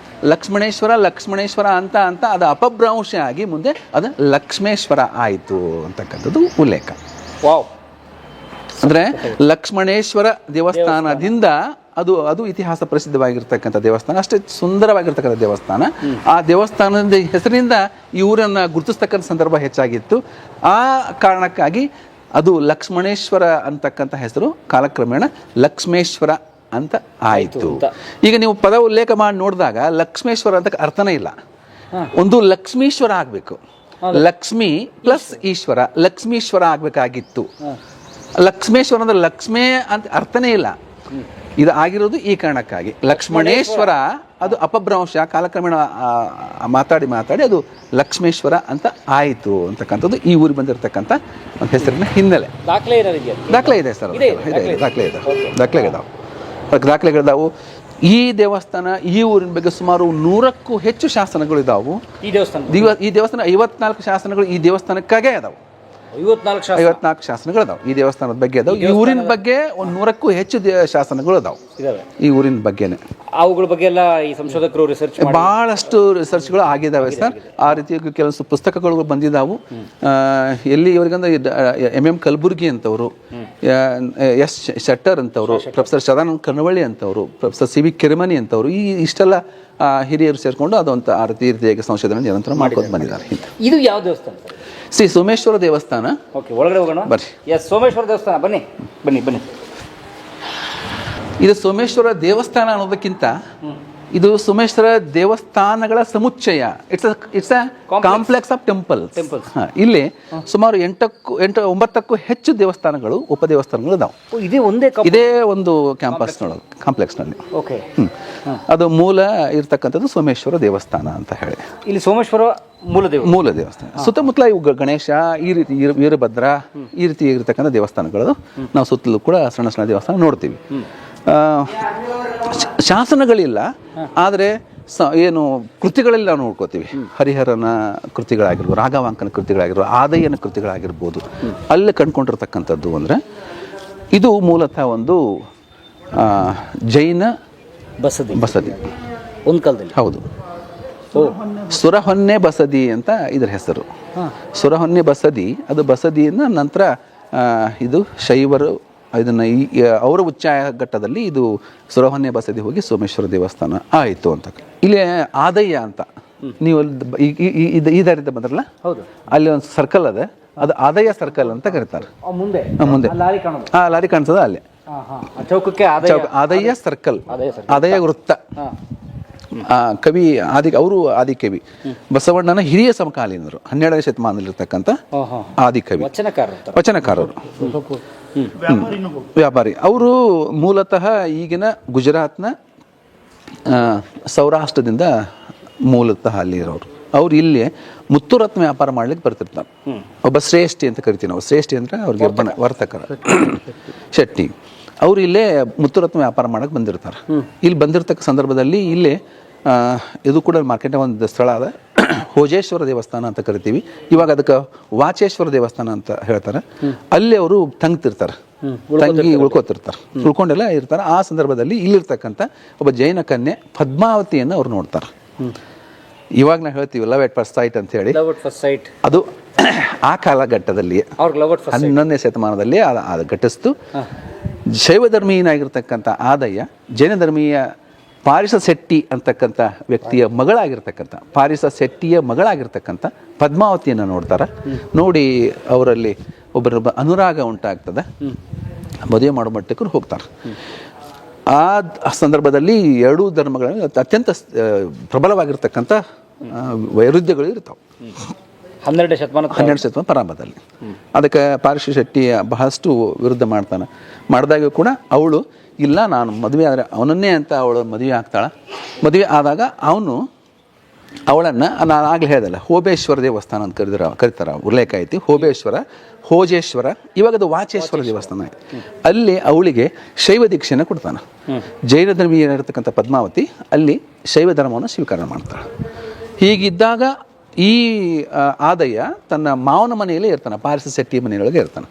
ಲಕ್ಷ್ಮಣೇಶ್ವರ ಅಂತ ಅದು ಅಪಭ್ರಂಶ ಆಗಿ ಮುಂದೆ ಅದು ಲಕ್ಷ್ಮೇಶ್ವರ ಆಯಿತು ಅಂತಕ್ಕಂಥದ್ದು ಉಲ್ಲೇಖ. ಅಂದ್ರೆ ಲಕ್ಷ್ಮಣೇಶ್ವರ ದೇವಸ್ಥಾನದಿಂದ ಅದು ಇತಿಹಾಸ ಪ್ರಸಿದ್ಧವಾಗಿರ್ತಕ್ಕಂಥ ದೇವಸ್ಥಾನ, ಅಷ್ಟೇ ಸುಂದರವಾಗಿರ್ತಕ್ಕಂಥ ದೇವಸ್ಥಾನ. ಆ ದೇವಸ್ಥಾನದ ಹೆಸರಿನಿಂದ ಈ ಊರನ್ನ ಗುರುತಿಸ್ತಕ್ಕಂಥ ಸಂದರ್ಭ ಹೆಚ್ಚಾಗಿತ್ತು. ಆ ಕಾರಣಕ್ಕಾಗಿ ಅದು ಲಕ್ಷ್ಮಣೇಶ್ವರ ಅಂತಕ್ಕಂಥ ಹೆಸರು ಕಾಲಕ್ರಮೇಣ ಲಕ್ಷ್ಮೇಶ್ವರ ಅಂತ ಆಯಿತು. ಈಗ ನೀವು ಪದ ಉಲ್ಲೇಖ ಮಾಡಿ ನೋಡಿದಾಗ ಲಕ್ಷ್ಮೇಶ್ವರ ಅಂತ ಅರ್ಥನೇ ಇಲ್ಲ. ಒಂದು ಲಕ್ಷ್ಮೀಶ್ವರ ಆಗ್ಬೇಕು, ಲಕ್ಷ್ಮಿ ಪ್ಲಸ್ ಈಶ್ವರ, ಲಕ್ಷ್ಮೀಶ್ವರ ಆಗ್ಬೇಕಾಗಿತ್ತು. ಲಕ್ಷ್ಮೇಶ್ವರ ಅಂದ್ರೆ ಲಕ್ಷ್ಮೇ ಅಂತ ಅರ್ಥನೇ ಇಲ್ಲ. ಇದು ಆಗಿರೋದು ಈ ಕಾರಣಕ್ಕಾಗಿ. ಲಕ್ಷ್ಮಣೇಶ್ವರ ಅದು ಅಪಭ್ರಂಶ, ಕಾಲಕ್ರಮೇಣ ಮಾತಾಡಿ ಅದು ಲಕ್ಷ್ಮೇಶ್ವರ ಅಂತ ಆಯಿತು ಅಂತಕ್ಕಂಥದ್ದು ಈ ಊರಿಗೆ ಬಂದಿರತಕ್ಕಂಥ ಒಂದು ಹೆಸರಿನ ಹಿನ್ನೆಲೆ. ದಾಖಲೆ ಇದೆ ಸರ್, ದಾಖಲೆಗಳಿದಾವು. ಈ ದೇವಸ್ಥಾನ, ಈ ಊರಿನ ಬಗ್ಗೆ ಸುಮಾರು 100ಕ್ಕೂ ಹೆಚ್ಚು ಶಾಸನಗಳು ಇದಾವು. ಈ ದೇವಸ್ಥಾನ 54 ಶಾಸನಗಳು ಈ ದೇವಸ್ಥಾನಕ್ಕಾಗೇ ಅದಾವು. 54 ಶಾಸನಗಳು ಅದಾವ ಈ ದೇವಸ್ಥಾನದ ಬಗ್ಗೆ ಅದಾವ. ಈ ಊರಿನ ಬಗ್ಗೆ 100ಕ್ಕೂ ಹೆಚ್ಚು ಶಾಸನಗಳು ಅದಾವ ಈ ಊರಿನ ಬಗ್ಗೆನೆ. ಅವುಗಳ ಬಗ್ಗೆ ಎಲ್ಲ ಈ ಸಂಶೋಧಕರು ರಿಸರ್ಚ್ ಬಹಳಷ್ಟು ರಿಸರ್ಚ್ಗಳು ಆಗಿದ್ದಾವೆ ಸರ್. ಆ ರೀತಿ ಕೆಲವು ಪುಸ್ತಕಗಳು ಬಂದಿದ್ದಾವು. ಎಲ್ಲಿ ಇವರಿಗಂದ್ರೆ MM ಕಲಬುರ್ಗಿ ಅಂತವರು, S ಶೆಟ್ಟರ್ ಅಂತವರು, ಪ್ರೊಫೆಸರ್ ಸದಾನಂದ ಕನವಳ್ಳಿ ಅಂತವರು, ಪ್ರೊಫೆಸರ್ CB ಕಿರಮನಿ ಅಂತವರು, ಇಷ್ಟೆಲ್ಲ ಹಿರಿಯರು ಸೇರಿಕೊಂಡು ಅದೊಂತ ಆ ರೀತಿಯಾಗಿ ಸಂಶೋಧನೆ ನಿರಂತರ ಮಾಡ್ಕೊಂಡು ಬಂದಿದ್ದಾರೆ. ಇದು ಯಾವ ದೇವಸ್ಥಾನ? ಶ್ರೀ ಸೋಮೇಶ್ವರ ದೇವಸ್ಥಾನ. ಓಕೆ, ಒಳಗಡೆ ಹೋಗೋಣ. ಬರ್ರಿ. ಸೋಮೇಶ್ವರ ದೇವಸ್ಥಾನ, ಬನ್ನಿ. ಇದು ಸೋಮೇಶ್ವರ ದೇವಸ್ಥಾನ ಅನ್ನೋದಕ್ಕಿಂತ ಇದು ಸೋಮೇಶ್ವರ ದೇವಸ್ಥಾನಗಳ ಸಮುಚ್ಚಯ. It's a complex of temples. ಇಲ್ಲಿ ಸುಮಾರು 9ಕ್ಕೂ ಹೆಚ್ಚು ದೇವಸ್ಥಾನಗಳು, ಉಪದೇವಸ್ಥಾನಗಳು ಇದಾವೆ. ಇದೇ ಒಂದು ಕಾಂಪ್ಲೆಕ್ಸ್ನಲ್ಲಿ. ಅದು ಮೂಲ ಇರ್ತಕ್ಕಂಥದ್ದು ಸೋಮೇಶ್ವರ ದೇವಸ್ಥಾನ ಅಂತ ಹೇಳಿ. ಇಲ್ಲಿ ಸೋಮೇಶ್ವರ ಮೂಲ ದೇವಸ್ಥಾನ. ಸುತ್ತಮುತ್ತಲ ಇವು ಗಣೇಶ, ಈ ರೀತಿ ವೀರಭದ್ರ, ಈ ರೀತಿ ಇರತಕ್ಕಂಥ ದೇವಸ್ಥಾನಗಳು ನಾವು ಸುತ್ತಲೂ ಕೂಡ ಸಣ್ಣ ಸಣ್ಣ ದೇವಸ್ಥಾನ ನೋಡ್ತೀವಿ. ಶಾಸನಗಳಿಲ್ಲ, ಆದರೆ ಏನು ಕೃತಿಗಳಲ್ಲಿ ನಾವು ನೋಡ್ಕೋತೀವಿ. ಹರಿಹರನ ಕೃತಿಗಳಾಗಿರ್ಬೋದು, ರಾಘವಾಂಕನ ಕೃತಿಗಳಾಗಿರ್ಬೋದು, ಆದಯ್ಯನ ಕೃತಿಗಳಾಗಿರ್ಬೋದು, ಅಲ್ಲೇ ಕಂಡುಕೊಂಡಿರ್ತಕ್ಕಂಥದ್ದು ಅಂದರೆ ಇದು ಮೂಲತಃ ಒಂದು ಜೈನ ಬಸದಿ ಒಂದು ಕಾಲದಲ್ಲಿ. ಹೌದು, ಸುರಹೊನ್ನೆ ಬಸದಿ ಅಂತ ಇದರ ಹೆಸರು. ಸುರಹೊನ್ನೆ ಬಸದಿ, ಅದು ಬಸದಿಯಿಂದ ನಂತರ ಇದು ಶೈವರು ಇದನ್ನು ಅವರ ಉಚ್ಚಾಯ ಘಟ್ಟದಲ್ಲಿ ಇದು ಸುರಹೊನ್ನೆ ಬಸದಿ ಹೋಗಿ ಸೋಮೇಶ್ವರ ದೇವಸ್ಥಾನ ಆಯಿತು ಅಂತ. ಇಲ್ಲಿ ಆದಯ್ಯ ಅಂತ ನೀವು ಈ ದಾರಿಯಿಂದ ಬಂದ್ರಲ್ಲ, ಅಲ್ಲಿ ಒಂದು ಸರ್ಕಲ್ ಅದ, ಅದು ಆದಯ್ಯ ಸರ್ಕಲ್ ಅಂತ ಕರೀತಾರೆ. ಮುಂದೆ ಲಾರಿ ಕಾಣಿಸದ ಅಲ್ಲೇ ಚೌಕಕ್ಕೆ ಆದಯ್ಯ ಸರ್ಕಲ್, ಆದಯ್ಯ ವೃತ್ತ. ಕವಿ ಅವರು ಆದಿಕವಿ, ಬಸವಣ್ಣನ ಹಿರಿಯ ಸಮಕಾಲೀನರು, 12ನೇ ಶತಮಾನದಲ್ಲಿರ್ತಕ್ಕಂಥ ಆದಿಕವಿ, ವಚನಕಾರರು, ವ್ಯಾಪಾರಿ. ಅವರು ಮೂಲತಃ ಈಗಿನ ಗುಜರಾತ್ನ ಸೌರಾಷ್ಟ್ರದಿಂದ ಮೂಲತಃ ಅಲ್ಲಿ ಇರೋರು. ಅವ್ರು ಇಲ್ಲಿ ಮುತ್ತುರತ್ನ ವ್ಯಾಪಾರ ಮಾಡ್ಲಿಕ್ಕೆ ಬರ್ತಿರ್ತಾರೆ. ಒಬ್ಬ ಶ್ರೇಷ್ಠಿ ಅಂತ ಕರಿತೀವಿ ನಾವು. ಶ್ರೇಷ್ಠಿ ಅಂದ್ರೆ ಅವ್ರಿಗೆ ವರ್ತಕರ ಶೆಟ್ಟಿ. ಅವ್ರು ಇಲ್ಲೇ ಮುತ್ತುರತ್ನ ವ್ಯಾಪಾರ ಮಾಡಕ್ಕೆ ಬಂದಿರ್ತಾರೆ. ಇಲ್ಲಿ ಬಂದಿರತಕ್ಕ ಸಂದರ್ಭದಲ್ಲಿ ಇಲ್ಲೇ ಇದು ಕೂಡ ಮಾರ್ಕೆಟ್ ಒಂದು ಸ್ಥಳ ಅದ, ಹೋಜೇಶ್ವರ ದೇವಸ್ಥಾನ ಅಂತ ಕರಿತೀವಿ. ಇವಾಗ ಅದಕ್ಕೆ ವಾಚೇಶ್ವರ ದೇವಸ್ಥಾನ ಅಂತ ಹೇಳ್ತಾರೆ. ಅಲ್ಲಿ ಅವರು ತಂಗಿ ಉಳ್ಕೋತಿರ್ತಾರೆ, ಉಳ್ಕೊಂಡೆಲ್ಲ ಇರ್ತಾರೆ. ಆ ಸಂದರ್ಭದಲ್ಲಿ ಇಲ್ಲಿರ್ತಕ್ಕಂಥ ಒಬ್ಬ ಜೈನ ಕನ್ಯೆ ಪದ್ಮಾವತಿಯನ್ನು ಅವ್ರು ನೋಡ್ತಾರೆ. ಇವಾಗ ನಾವು ಹೇಳ್ತೀವಿ ಲವ್ ಎಟ್ ಫಸ್ಟ್ ಸೈಟ್ ಅಂತ ಹೇಳಿ, ಅದು ಆ ಕಾಲಘಟ್ಟದಲ್ಲಿ 11ನೇ ಶತಮಾನದಲ್ಲಿ ಅದು ಘಟಿಸ್ತು. ಶೈವ ಧರ್ಮೀಯನಾಗಿರ್ತಕ್ಕಂಥ ಆದಯ್ಯ ಜೈನ ಧರ್ಮೀಯ ಪಾರಿಸ ಶೆಟ್ಟಿ ಅಂತಕ್ಕಂಥ ವ್ಯಕ್ತಿಯ ಮಗಳಾಗಿರ್ತಕ್ಕಂಥ ಶೆಟ್ಟಿಯ ಮಗಳಾಗಿರ್ತಕ್ಕಂಥ ಪದ್ಮಾವತಿಯನ್ನು ನೋಡ್ತಾರೆ. ನೋಡಿ ಅವರಲ್ಲಿ ಒಬ್ಬರೊಬ್ಬ ಅನುರಾಗ ಉಂಟಾಗ್ತದೆ, ಮದುವೆ ಮಾಡೋ ಮಟ್ಟಕ್ಕೂ ಹೋಗ್ತಾರೆ. ಆ ಸಂದರ್ಭದಲ್ಲಿ ಎರಡೂ ಧರ್ಮಗಳಲ್ಲಿ ಅತ್ಯಂತ ಪ್ರಬಲವಾಗಿರ್ತಕ್ಕಂಥ ವೈರುಧ್ಯಗಳು ಇರ್ತಾವೆ. 12ನೇ ಶತಮಾನ ಪ್ರಾರಂಭದಲ್ಲಿ. ಅದಕ್ಕೆ ಪಾರಿಸ ಶೆಟ್ಟಿ ಬಹಳಷ್ಟು ವಿರುದ್ಧ ಮಾಡಿದಾಗ ಕೂಡ ಅವಳು ಇಲ್ಲ, ನಾನು ಮದುವೆ ಆದರೆ ಅವನನ್ನೇ ಅಂತ ಅವಳು ಮದುವೆ ಆಗ್ತಾಳೆ. ಮದುವೆ ಆದಾಗ ಅವನು ಅವಳನ್ನು, ನಾನು ಆಗಲೇ ಹೇಳ್ದಲ್ಲ, ಹೋಬೇಶ್ವರ ದೇವಸ್ಥಾನ ಅಂತ ಕರೀತಾರೆ, ಉಲ್ಲೇಖ ಐತಿ. ಹೋಜೇಶ್ವರ, ಇವಾಗ ಅದು ವಾಚೇಶ್ವರ ದೇವಸ್ಥಾನ ಐತಿ. ಅಲ್ಲಿ ಅವಳಿಗೆ ಶೈವ ದೀಕ್ಷೆಯನ್ನು ಕೊಡ್ತಾನೆ. ಜೈನ ಧರ್ಮೀಯರಾಗಿರ್ತಕ್ಕಂಥ ಪದ್ಮಾವತಿ ಅಲ್ಲಿ ಶೈವ ಧರ್ಮವನ್ನು ಸ್ವೀಕಾರ ಮಾಡ್ತಾಳೆ. ಹೀಗಿದ್ದಾಗ ಈ ಆದಯ್ಯ ತನ್ನ ಮಾವನ ಮನೆಯಲ್ಲೇ ಇರ್ತಾನೆ, ಪಾರಿಸ ಶೆಟ್ಟಿ ಮನೆಯೊಳಗೆ ಇರ್ತಾನೆ.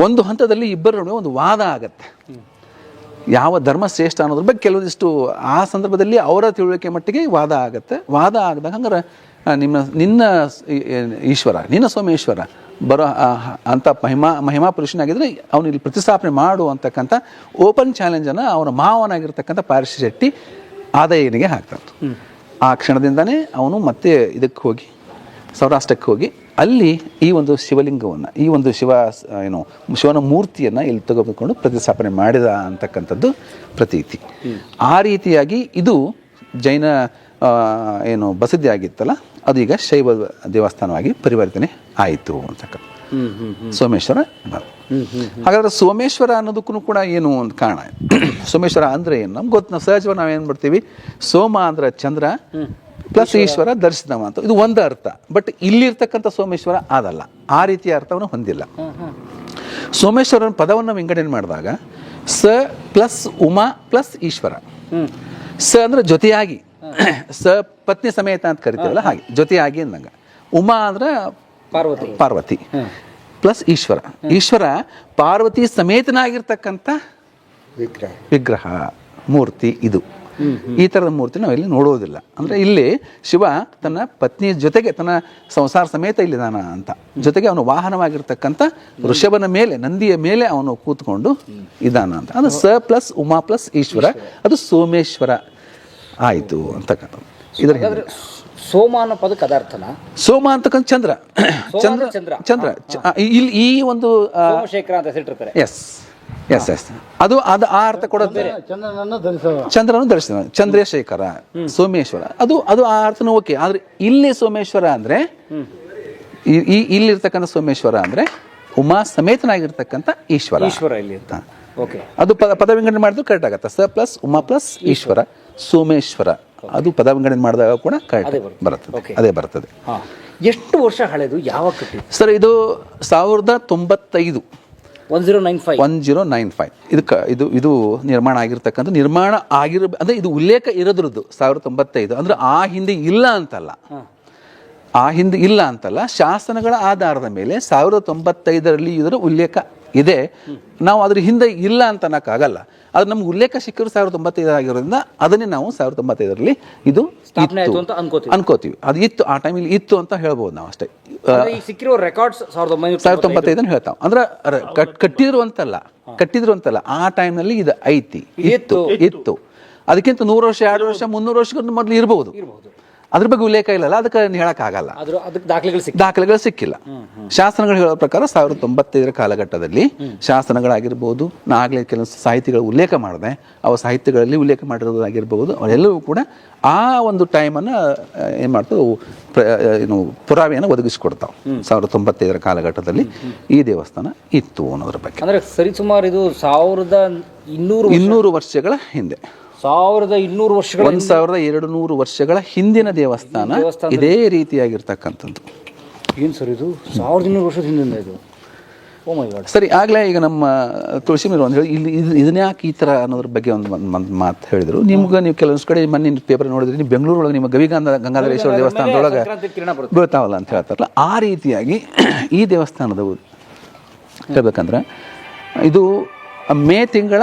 ಒಂದು ಹಂತದಲ್ಲಿ ಇಬ್ಬರ ನಡುವೆ ಒಂದು ವಾದ ಆಗತ್ತೆ, ಯಾವ ಧರ್ಮ ಶ್ರೇಷ್ಠ ಅನ್ನೋದ್ರ ಬಗ್ಗೆ ಕೆಲವೊಂದಿಷ್ಟು ಆ ಸಂದರ್ಭದಲ್ಲಿ ಅವರ ತಿಳುವಳಿಕೆ ಮಟ್ಟಿಗೆ ವಾದ ಆಗತ್ತೆ. ವಾದ ಆಗಿದಾಗ ಹಂಗಾರೆ ನಿನ್ನ ಈಶ್ವರ, ನಿನ್ನ ಸೋಮೇಶ್ವರ ಬರೋ ಅಂಥ ಮಹಿಮಾ ಪುರುಷನಾಗಿದ್ದರೆ ಅವನು ಇಲ್ಲಿ ಪ್ರತಿಸ್ಥಾಪನೆ ಮಾಡು ಅಂತಕ್ಕಂಥ ಓಪನ್ ಚಾಲೆಂಜನ್ನು ಅವನ ಮಾವನಾಗಿರ್ತಕ್ಕಂಥ ಪಾರಿಸ ಶೆಟ್ಟಿ ಆದಯ್ಯನಿಗೆ ಹಾಕ್ತಾನೆ. ಆ ಕ್ಷಣದಿಂದನೇ ಅವನು ಮತ್ತೆ ಇದಕ್ಕೆ ಹೋಗಿ ಸೌರಾಷ್ಟ್ರಕ್ಕೆ ಹೋಗಿ ಅಲ್ಲಿ ಈ ಒಂದು ಶಿವಲಿಂಗವನ್ನು, ಈ ಒಂದು ಶಿವನ ಮೂರ್ತಿಯನ್ನು ಇಲ್ಲಿ ತೆಗೆದುಕೊಂಡು ಪ್ರತಿಸ್ಥಾಪನೆ ಮಾಡಿದ ಅಂತಕ್ಕಂಥದ್ದು ಪ್ರತೀತಿ. ಆ ರೀತಿಯಾಗಿ ಇದು ಜೈನ ಬಸದಿ ಆಗಿತ್ತಲ್ಲ, ಅದು ಈಗ ಶೈವ ದೇವಸ್ಥಾನವಾಗಿ ಪರಿವರ್ತನೆ ಆಯಿತು ಅಂತಕ್ಕಂಥ ಸೋಮೇಶ್ವರ. ಹಾಗಾದ್ರೆ ಸೋಮೇಶ್ವರ ಅನ್ನೋದಕ್ಕೂ ಕೂಡ ಏನು ಒಂದು ಕಾರಣ. ಸೋಮೇಶ್ವರ ಅಂದ್ರೆ ಏನು ನಮ್ಗೆ ಗೊತ್ತು. ನಾವು ಸಹಜವಾಗಿ ನಾವೇನು ಮಾಡ್ತೀವಿ, ಸೋಮ ಅಂದ್ರೆ ಚಂದ್ರ ಪ್ಲಸ್ ಈಶ್ವರ ದರ್ಶನವ ಅಂತ, ಇದು ಒಂದು ಅರ್ಥ. ಬಟ್ ಇಲ್ಲಿರ್ತಕ್ಕಂಥ ಸೋಮೇಶ್ವರ ಅದಲ್ಲ, ಆ ರೀತಿಯ ಅರ್ಥವನ್ನು ಹೊಂದಿಲ್ಲ. ಸೋಮೇಶ್ವರನ ಪದವನ್ನು ವಿಂಗಡಣೆ ಮಾಡಿದಾಗ ಸ ಪ್ಲಸ್ ಉಮಾ ಪ್ಲಸ್ ಈಶ್ವರ. ಸ ಅಂದ್ರೆ ಜೊತೆಯಾಗಿ, ಸ ಪತ್ನಿ ಸಮೇತ ಅಂತ ಕರಿತೀವಲ್ಲ ಹಾಗೆ ಜೊತೆಯಾಗಿ ಅಂದಂಗ. ಉಮಾ ಅಂದ್ರೆ ಪಾರ್ವತಿ ಪ್ಲಸ್ ಈಶ್ವರ ಪಾರ್ವತಿ ಸಮೇತನಾಗಿರ್ತಕ್ಕಂಥ ವಿಗ್ರಹ ಮೂರ್ತಿ. ಇದು ಈ ಥರದ ಮೂರ್ತಿ ನಾವು ಇಲ್ಲಿ ನೋಡೋದಿಲ್ಲ. ಅಂದರೆ ಇಲ್ಲಿ ಶಿವ ತನ್ನ ಪತ್ನಿಯ ಜೊತೆಗೆ ತನ್ನ ಸಂಸಾರ ಸಮೇತ ಇಲ್ಲಿದಾನ ಅಂತ, ಜೊತೆಗೆ ಅವನು ವಾಹನವಾಗಿರ್ತಕ್ಕಂಥ ಋಷಭನ ಮೇಲೆ, ನಂದಿಯ ಮೇಲೆ ಅವನು ಕೂತ್ಕೊಂಡು ಇದಾನ ಅಂತ. ಅದು ಸ ಪ್ಲಸ್ ಉಮಾ ಪ್ಲಸ್ ಈಶ್ವರ, ಅದು ಸೋಮೇಶ್ವರ ಆಯಿತು ಅಂತಕ್ಕಂಥ. ಇದರ ಸೋಮ ಅನ್ನೋ ಪದಕ್ಕೆ ಅದಾರ್ಥನ? ಸೋಮ ಅಂತಕ್ಕಂಥ ಚಂದ್ರ ಇಲ್ಲಿ ಈ ಒಂದು ಸೋಮಶೇಖರ ಅಂತ ಹೆಸರಿಟ್ಟಿರ್ತಾರೆ. ಎಸ್ ಅದು ಆ ಅರ್ಥ ಕೊಡುತ್ತೆ. ಚಂದ್ರನು ಧರಿಸಿದ ಚಂದ್ರಶೇಖರ, ಸೋಮೇಶ್ವರ, ಅದು ಆ ಅರ್ಥನೂ ಓಕೆ. ಆದ್ರೆ ಇಲ್ಲಿ ಸೋಮೇಶ್ವರ ಅಂದ್ರೆ ಇಲ್ಲಿರ್ತಕ್ಕಂಥ ಸೋಮೇಶ್ವರ ಅಂದ್ರೆ ಉಮಾ ಸಮೇತನಾಗಿರ್ತಕ್ಕಂಥ ಈಶ್ವರ ಇಲ್ಲಿ ಅಂತ. ಅದು ಪದ ವಿಂಗಡಣೆ ಮಾಡಿದ್ರು ಕರೆಕ್ಟ್ ಆಗತ್ತೆ. ಸ ಪ್ಲಸ್ ಉಮಾ ಪ್ಲಸ್ ಈಶ್ವರ ಸೋಮೇಶ್ವರ, ಅದು ಪದ ವಿಂಗಡಣೆ ಮಾಡಿದಾಗ ಕೂಡ ಕರೆಕ್ಟ್ ಬರ್ತದೆ, ಅದೇ ಬರ್ತದೆ. ಎಷ್ಟು ವರ್ಷ ಹಳೆದು, ಯಾವಾಗ ಕಟ್ಟಿ ಸರ್? ಇದು 1095 1095 ಇದು ನಿರ್ಮಾಣ ಆಗಿರ್ತಕ್ಕಂಥ, ಅಂದ್ರೆ ಇದು ಉಲ್ಲೇಖ ಇರೋದ್ರದ್ದು 1095. ಅಂದ್ರೆ ಆ ಹಿಂದೆ ಇಲ್ಲ ಅಂತಲ್ಲ, ಶಾಸನಗಳ ಆಧಾರದ ಮೇಲೆ 1095ರಲ್ಲಿ ಇದರ ಉಲ್ಲೇಖ ಇದೆ. ನಾವು ಅದ್ರ ಹಿಂದೆ ಇಲ್ಲ ಅಂತ ಅನ್ನಕ್ಕಾಗಲ್ಲ. ಅದು ನಮ್ಗೆ ಉಲ್ಲೇಖ ಸಿಕ್ಕಿದ್ರು 1095 ಆಗಿರೋದ್ರಿಂದ ಅದನ್ನೇ ನಾವು 1095ರಲ್ಲಿ ಇದು ಅನ್ಕೋತೀವಿ. ಅದು ಇತ್ತು, ಆ ಟೈಮಲ್ಲಿ ಇತ್ತು ಅಂತ ಹೇಳ್ಬೋದು ನಾವು ಅಷ್ಟೇ. ಸಿಕ್ಕಿರೋ ರೆಕಾರ್ಡ್ಸ್ 1095 ಹೇಳ್ತಾವ. ಅಂದ್ರೆ ಕಟ್ಟಿದ್ರು ಅಂತಲ್ಲ, ಆ ಟೈಮ್ನಲ್ಲಿ ಇದು ಐತಿ, ಇತ್ತು. ಅದಕ್ಕಿಂತ 100 ವರ್ಷ 200 ವರ್ಷ 300 ವರ್ಷಕ್ಕೂ ಮೊದಲು ಇರಬಹುದು. ಅದ್ರ ಬಗ್ಗೆ ಉಲ್ಲೇಖ ಇಲ್ಲಲ್ಲ, ಅದಕ್ಕೆ ಹೇಳಕ್ಕಾಗಲ್ಲ, ದಾಖಲೆಗಳು ಸಿಕ್ಕಿಲ್ಲ. ಶಾಸನಗಳು ಹೇಳೋ ಪ್ರಕಾರ 1095 ಕಾಲಘಟ್ಟದಲ್ಲಿ ಶಾಸನಗಳಾಗಿರ್ಬೋದು, ನಾಗಲೇ ಕೆಲವು ಸಾಹಿತಿಗಳು ಉಲ್ಲೇಖ ಮಾಡಿದೆ, ಅವ ಸಾಹಿತ್ಯಗಳಲ್ಲಿ ಉಲ್ಲೇಖ ಮಾಡಿರೋದಾಗಿರ್ಬೋದು, ಅವರೆಲ್ಲವೂ ಕೂಡ ಆ ಒಂದು ಟೈಮನ್ನು ಏನು ಮಾಡ್ತಾವೆ, ಪುರಾವೆಯನ್ನು ಒದಗಿಸಿಕೊಡ್ತಾವೆ. 1095 ಕಾಲಘಟ್ಟದಲ್ಲಿ ಈ ದೇವಸ್ಥಾನ ಇತ್ತು ಅನ್ನೋದ್ರ ಬಗ್ಗೆ. ಅಂದ್ರೆ ಸರಿಸುಮಾರು ಇದು 1200 200 ವರ್ಷಗಳ ಹಿಂದೆ 1200 ವರ್ಷಗಳ 1200 ವರ್ಷಗಳ ಹಿಂದಿನ ದೇವಸ್ಥಾನ ಇದೇ ರೀತಿಯಾಗಿರ್ತಕ್ಕಂಥದ್ದು. ಏನು ಸರ್ ಇದು 1200 ವರ್ಷದ ಹಿಂದಿಂದ ಇದು? ಓ ಮೈ ಗಾಡ್. ಸರಿ, ಆಗಲೇ ಈಗ ನಮ್ಮ ತುಳಸಿ ಮೀರು ಒಂದು ಹೇಳಿ ಇಲ್ಲಿ ಇದನ್ನ ಯಾಕೆ ಈ ಥರ ಅನ್ನೋದ್ರ ಬಗ್ಗೆ ಒಂದು ಮಾತು ಹೇಳಿದರು. ನಿಮ್ಗೆ ನೀವು ಕೆಲವೊಂದು ಕಡೆ ಮೊನ್ನೆ ಪೇಪರ್ ನೋಡಿದ್ರೆ ನೀವು ಬೆಂಗಳೂರೊಳಗೆ ನಿಮ್ಮ ಗಂಗಾಧರೇಶ್ವರ ದೇವಸ್ಥಾನದೊಳಗೆ ಬೀಳ್ತಾವಲ್ಲ ಅಂತ ಹೇಳ್ತಾರಲ್ಲ, ಆ ರೀತಿಯಾಗಿ ಈ ದೇವಸ್ಥಾನದ ಹೇಳ್ಬೇಕಂದ್ರೆ ಇದು ಮೇ ತಿಂಗಳ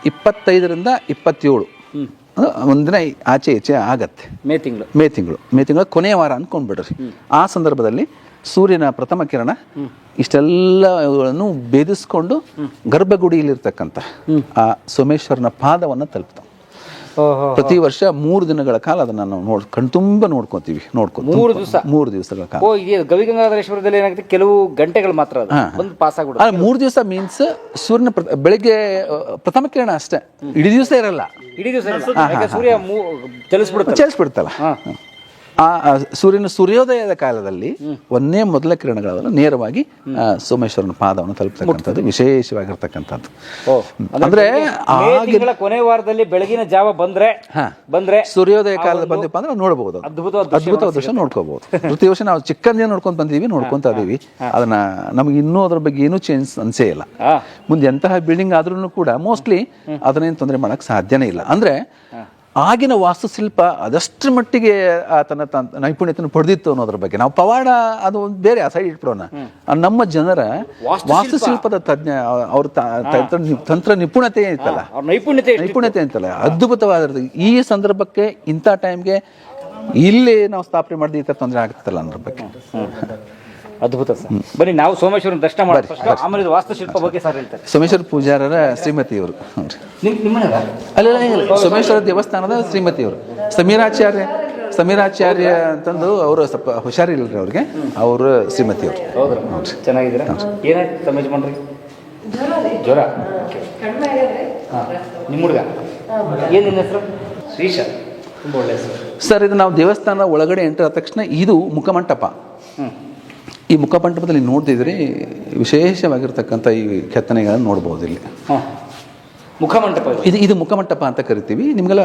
25ರಿಂದ 27 ಒಂದಿನ ಆಚೆ ಈಚೆ ಆಗತ್ತೆ. ಮೇ ತಿಂಗಳು ಕೊನೆಯ ವಾರ ಅಂದ್ಕೊಂಡ್ಬಿಡ್ರಿ. ಆ ಸಂದರ್ಭದಲ್ಲಿ ಸೂರ್ಯನ ಪ್ರಥಮ ಕಿರಣ ಇಷ್ಟೆಲ್ಲಗಳನ್ನು ಭೇದಿಸ್ಕೊಂಡು ಗರ್ಭಗುಡಿಯಲ್ಲಿರ್ತಕ್ಕಂಥ ಆ ಸೋಮೇಶ್ವರನ ಪಾದವನ್ನು ತಲುಪ್ತಾವೆ. ಪ್ರತಿ ವರ್ಷ 3 ದಿನಗಳ ಕಾಲ ಅದನ್ನು ನಾವು ಕಣ್ತುಂಬ ನೋಡ್ಕೊತೀವಿ. 3 ದಿವಸಗಳ ಕಾಲ. ಗವಿಗಂಗಾಧರೇಶ್ವರದಲ್ಲಿ ಏನಾಗುತ್ತೆ, ಕೆಲವು ಗಂಟೆಗಳು ಮಾತ್ರ ಪಾಸ್ ಆಗ್ಬಿಡುತ್ತೆ. 3 ದಿವಸ ಮೀನ್ಸ್ ಸೂರ್ಯನ ಬೆಳಿಗ್ಗೆ ಪ್ರಥಮ ಕಿರಣ ಅಷ್ಟೇ, ಇಡೀ ದಿವಸ ಇರಲ್ಲ. ಸೂರ್ಯ ಚಲಿಸ್ಬಿಡ್ತಲ್ಲ. ಆ ಸೂರ್ಯೋದಯದ ಕಾಲದಲ್ಲಿ ಒಂದೇ ಮೊದಲ ಕಿರಣಗಳನ್ನು ನೇರವಾಗಿ ಸೋಮೇಶ್ವರನ ಪಾದವನ್ನು ತಲುಪತಕ್ಕಂಥದ್ದು ವಿಶೇಷವಾಗಿರ್ತಕ್ಕಂಥದ್ದು. ಅಂದ್ರೆ ಕೊನೆ ವಾರದಲ್ಲಿ ಬೆಳಗಿನ ಜಾವ ಬಂದ್ರೆ ಸೂರ್ಯೋದಯ ಕಾಲದ ಬಂದಪ್ಪ ಅಂದ್ರೆ ನೋಡಬಹುದು, ಅದ್ಭುತ ದೃಶ್ಯ ನೋಡ್ಕೋಬಹುದು. ಪ್ರತಿ ವರ್ಷ ನಾವು ಚಿಕ್ಕಂದಿನ ನೋಡ್ಕೊಂಡ್ ಬಂದೀವಿ, ನೋಡ್ಕೊಂತ ಇದೀವಿ. ಅದನ್ನ ನಮ್ಗೆ ಇನ್ನೂ ಅದ್ರ ಬಗ್ಗೆ ಏನೂ ಚೇಂಜ್ ಅನ್ಸೇ ಇಲ್ಲ. ಮುಂದೆ ಎಂತಹ ಬಿಲ್ಡಿಂಗ್ ಆದ್ರೂ ಕೂಡ ಮೋಸ್ಟ್ಲಿ ಅದನ್ನೇನು ತೊಂದರೆ ಮಾಡಕ್ ಸಾಧ್ಯನೇ ಇಲ್ಲ. ಅಂದ್ರೆ ಆಗಿನ ವಾಸ್ತುಶಿಲ್ಪ ಅದಷ್ಟರ ಮಟ್ಟಿಗೆ ತನ್ನ ನೈಪುಣ್ಯತೆಯನ್ನು ಪಡೆದಿತ್ತು ಅನ್ನೋದ್ರ ಬಗ್ಗೆ ನಾವು ಪವಾಡ ಅದು ಬೇರೆ ಆ ಸೈಡ್ ಇಟ್ಬಿಡೋಣ. ನಮ್ಮ ಜನರ ವಾಸ್ತುಶಿಲ್ಪದ ತಜ್ಞ ಅವ್ರ ತಂತ್ರ ನಿಪುಣತೆ ಇತ್ತಲ್ಲ, ನೈಪುಣ್ಯತೆ ಅಂತಲ್ಲ, ಅದ್ಭುತವಾದ ಈ ಸಂದರ್ಭಕ್ಕೆ ಇಂಥ ಟೈಮ್ಗೆ ಇಲ್ಲಿ ನಾವು ಸ್ಥಾಪನೆ ಮಾಡಿದ ಈ ಥರ ತೊಂದರೆ ಆಗುತ್ತಲ್ಲ ಅನ್ನೋದ್ರ ಬಗ್ಗೆ ಅದ್ಭುತ ಸರ್. ಬನ್ನಿ ನಾವು ಸೋಮೇಶ್ವರನ ದರ್ಶನ ಮಾಡಿ ಆಮೇಲೆ ವಾಸ್ತುಶಿಲ್ಪ ಬಗ್ಗೆ ಸರ್ ಹೇಳ್ತಾರೆ. ಸೋಮೇಶ್ವರ ಪೂಜಾರರ ಶ್ರೀಮತಿಯವರು ಅಲ್ಲ, ಸೋಮೇಶ್ವರ ದೇವಸ್ಥಾನದ ಶ್ರೀಮತಿಯವರು ಸಮೀರಾಚಾರ್ಯ ಅಂತಂದು ಅವರು ಸ್ವಲ್ಪ ಹುಷಾರಿಲ್ಲರಿ ಅವ್ರಿಗೆ, ಅವರು ಶ್ರೀಮತಿಯವರು. ಚೆನ್ನಾಗಿದ್ದೀರಾ? ಏನಾಯ್ತು ತಮ್ಮ ಯಜಮಾನ್ರಿ? ಜ್ವರ? ನಿಮ್ಮ ಹುಡುಗ ಏನಿಲ್ಲ ಹೆಸರು? ಶ್ರೀಶ. ತುಂಬ ಒಳ್ಳೆಯ ಹೆಸರು ಸರ್. ಇದು ನಾವು ದೇವಸ್ಥಾನ ಒಳಗಡೆ ಎಂಟರ್ ಆದ ತಕ್ಷಣ ಇದು ಮುಖಮಂಟಪ. ಈ ಮುಖಮಂಟಪದಲ್ಲಿ ನೋಡ್ತಿದ್ರೆ ವಿಶೇಷವಾಗಿರ್ತಕ್ಕಂಥ ಈ ಕೆತ್ತನೆಗಳನ್ನು ನೋಡ್ಬೋದು. ಇಲ್ಲಿ ಮುಖಮಂಟಪ ಇದು ಮುಖಮಂಟಪ ಅಂತ ಕರಿತೀವಿ. ನಿಮಗೆಲ್ಲ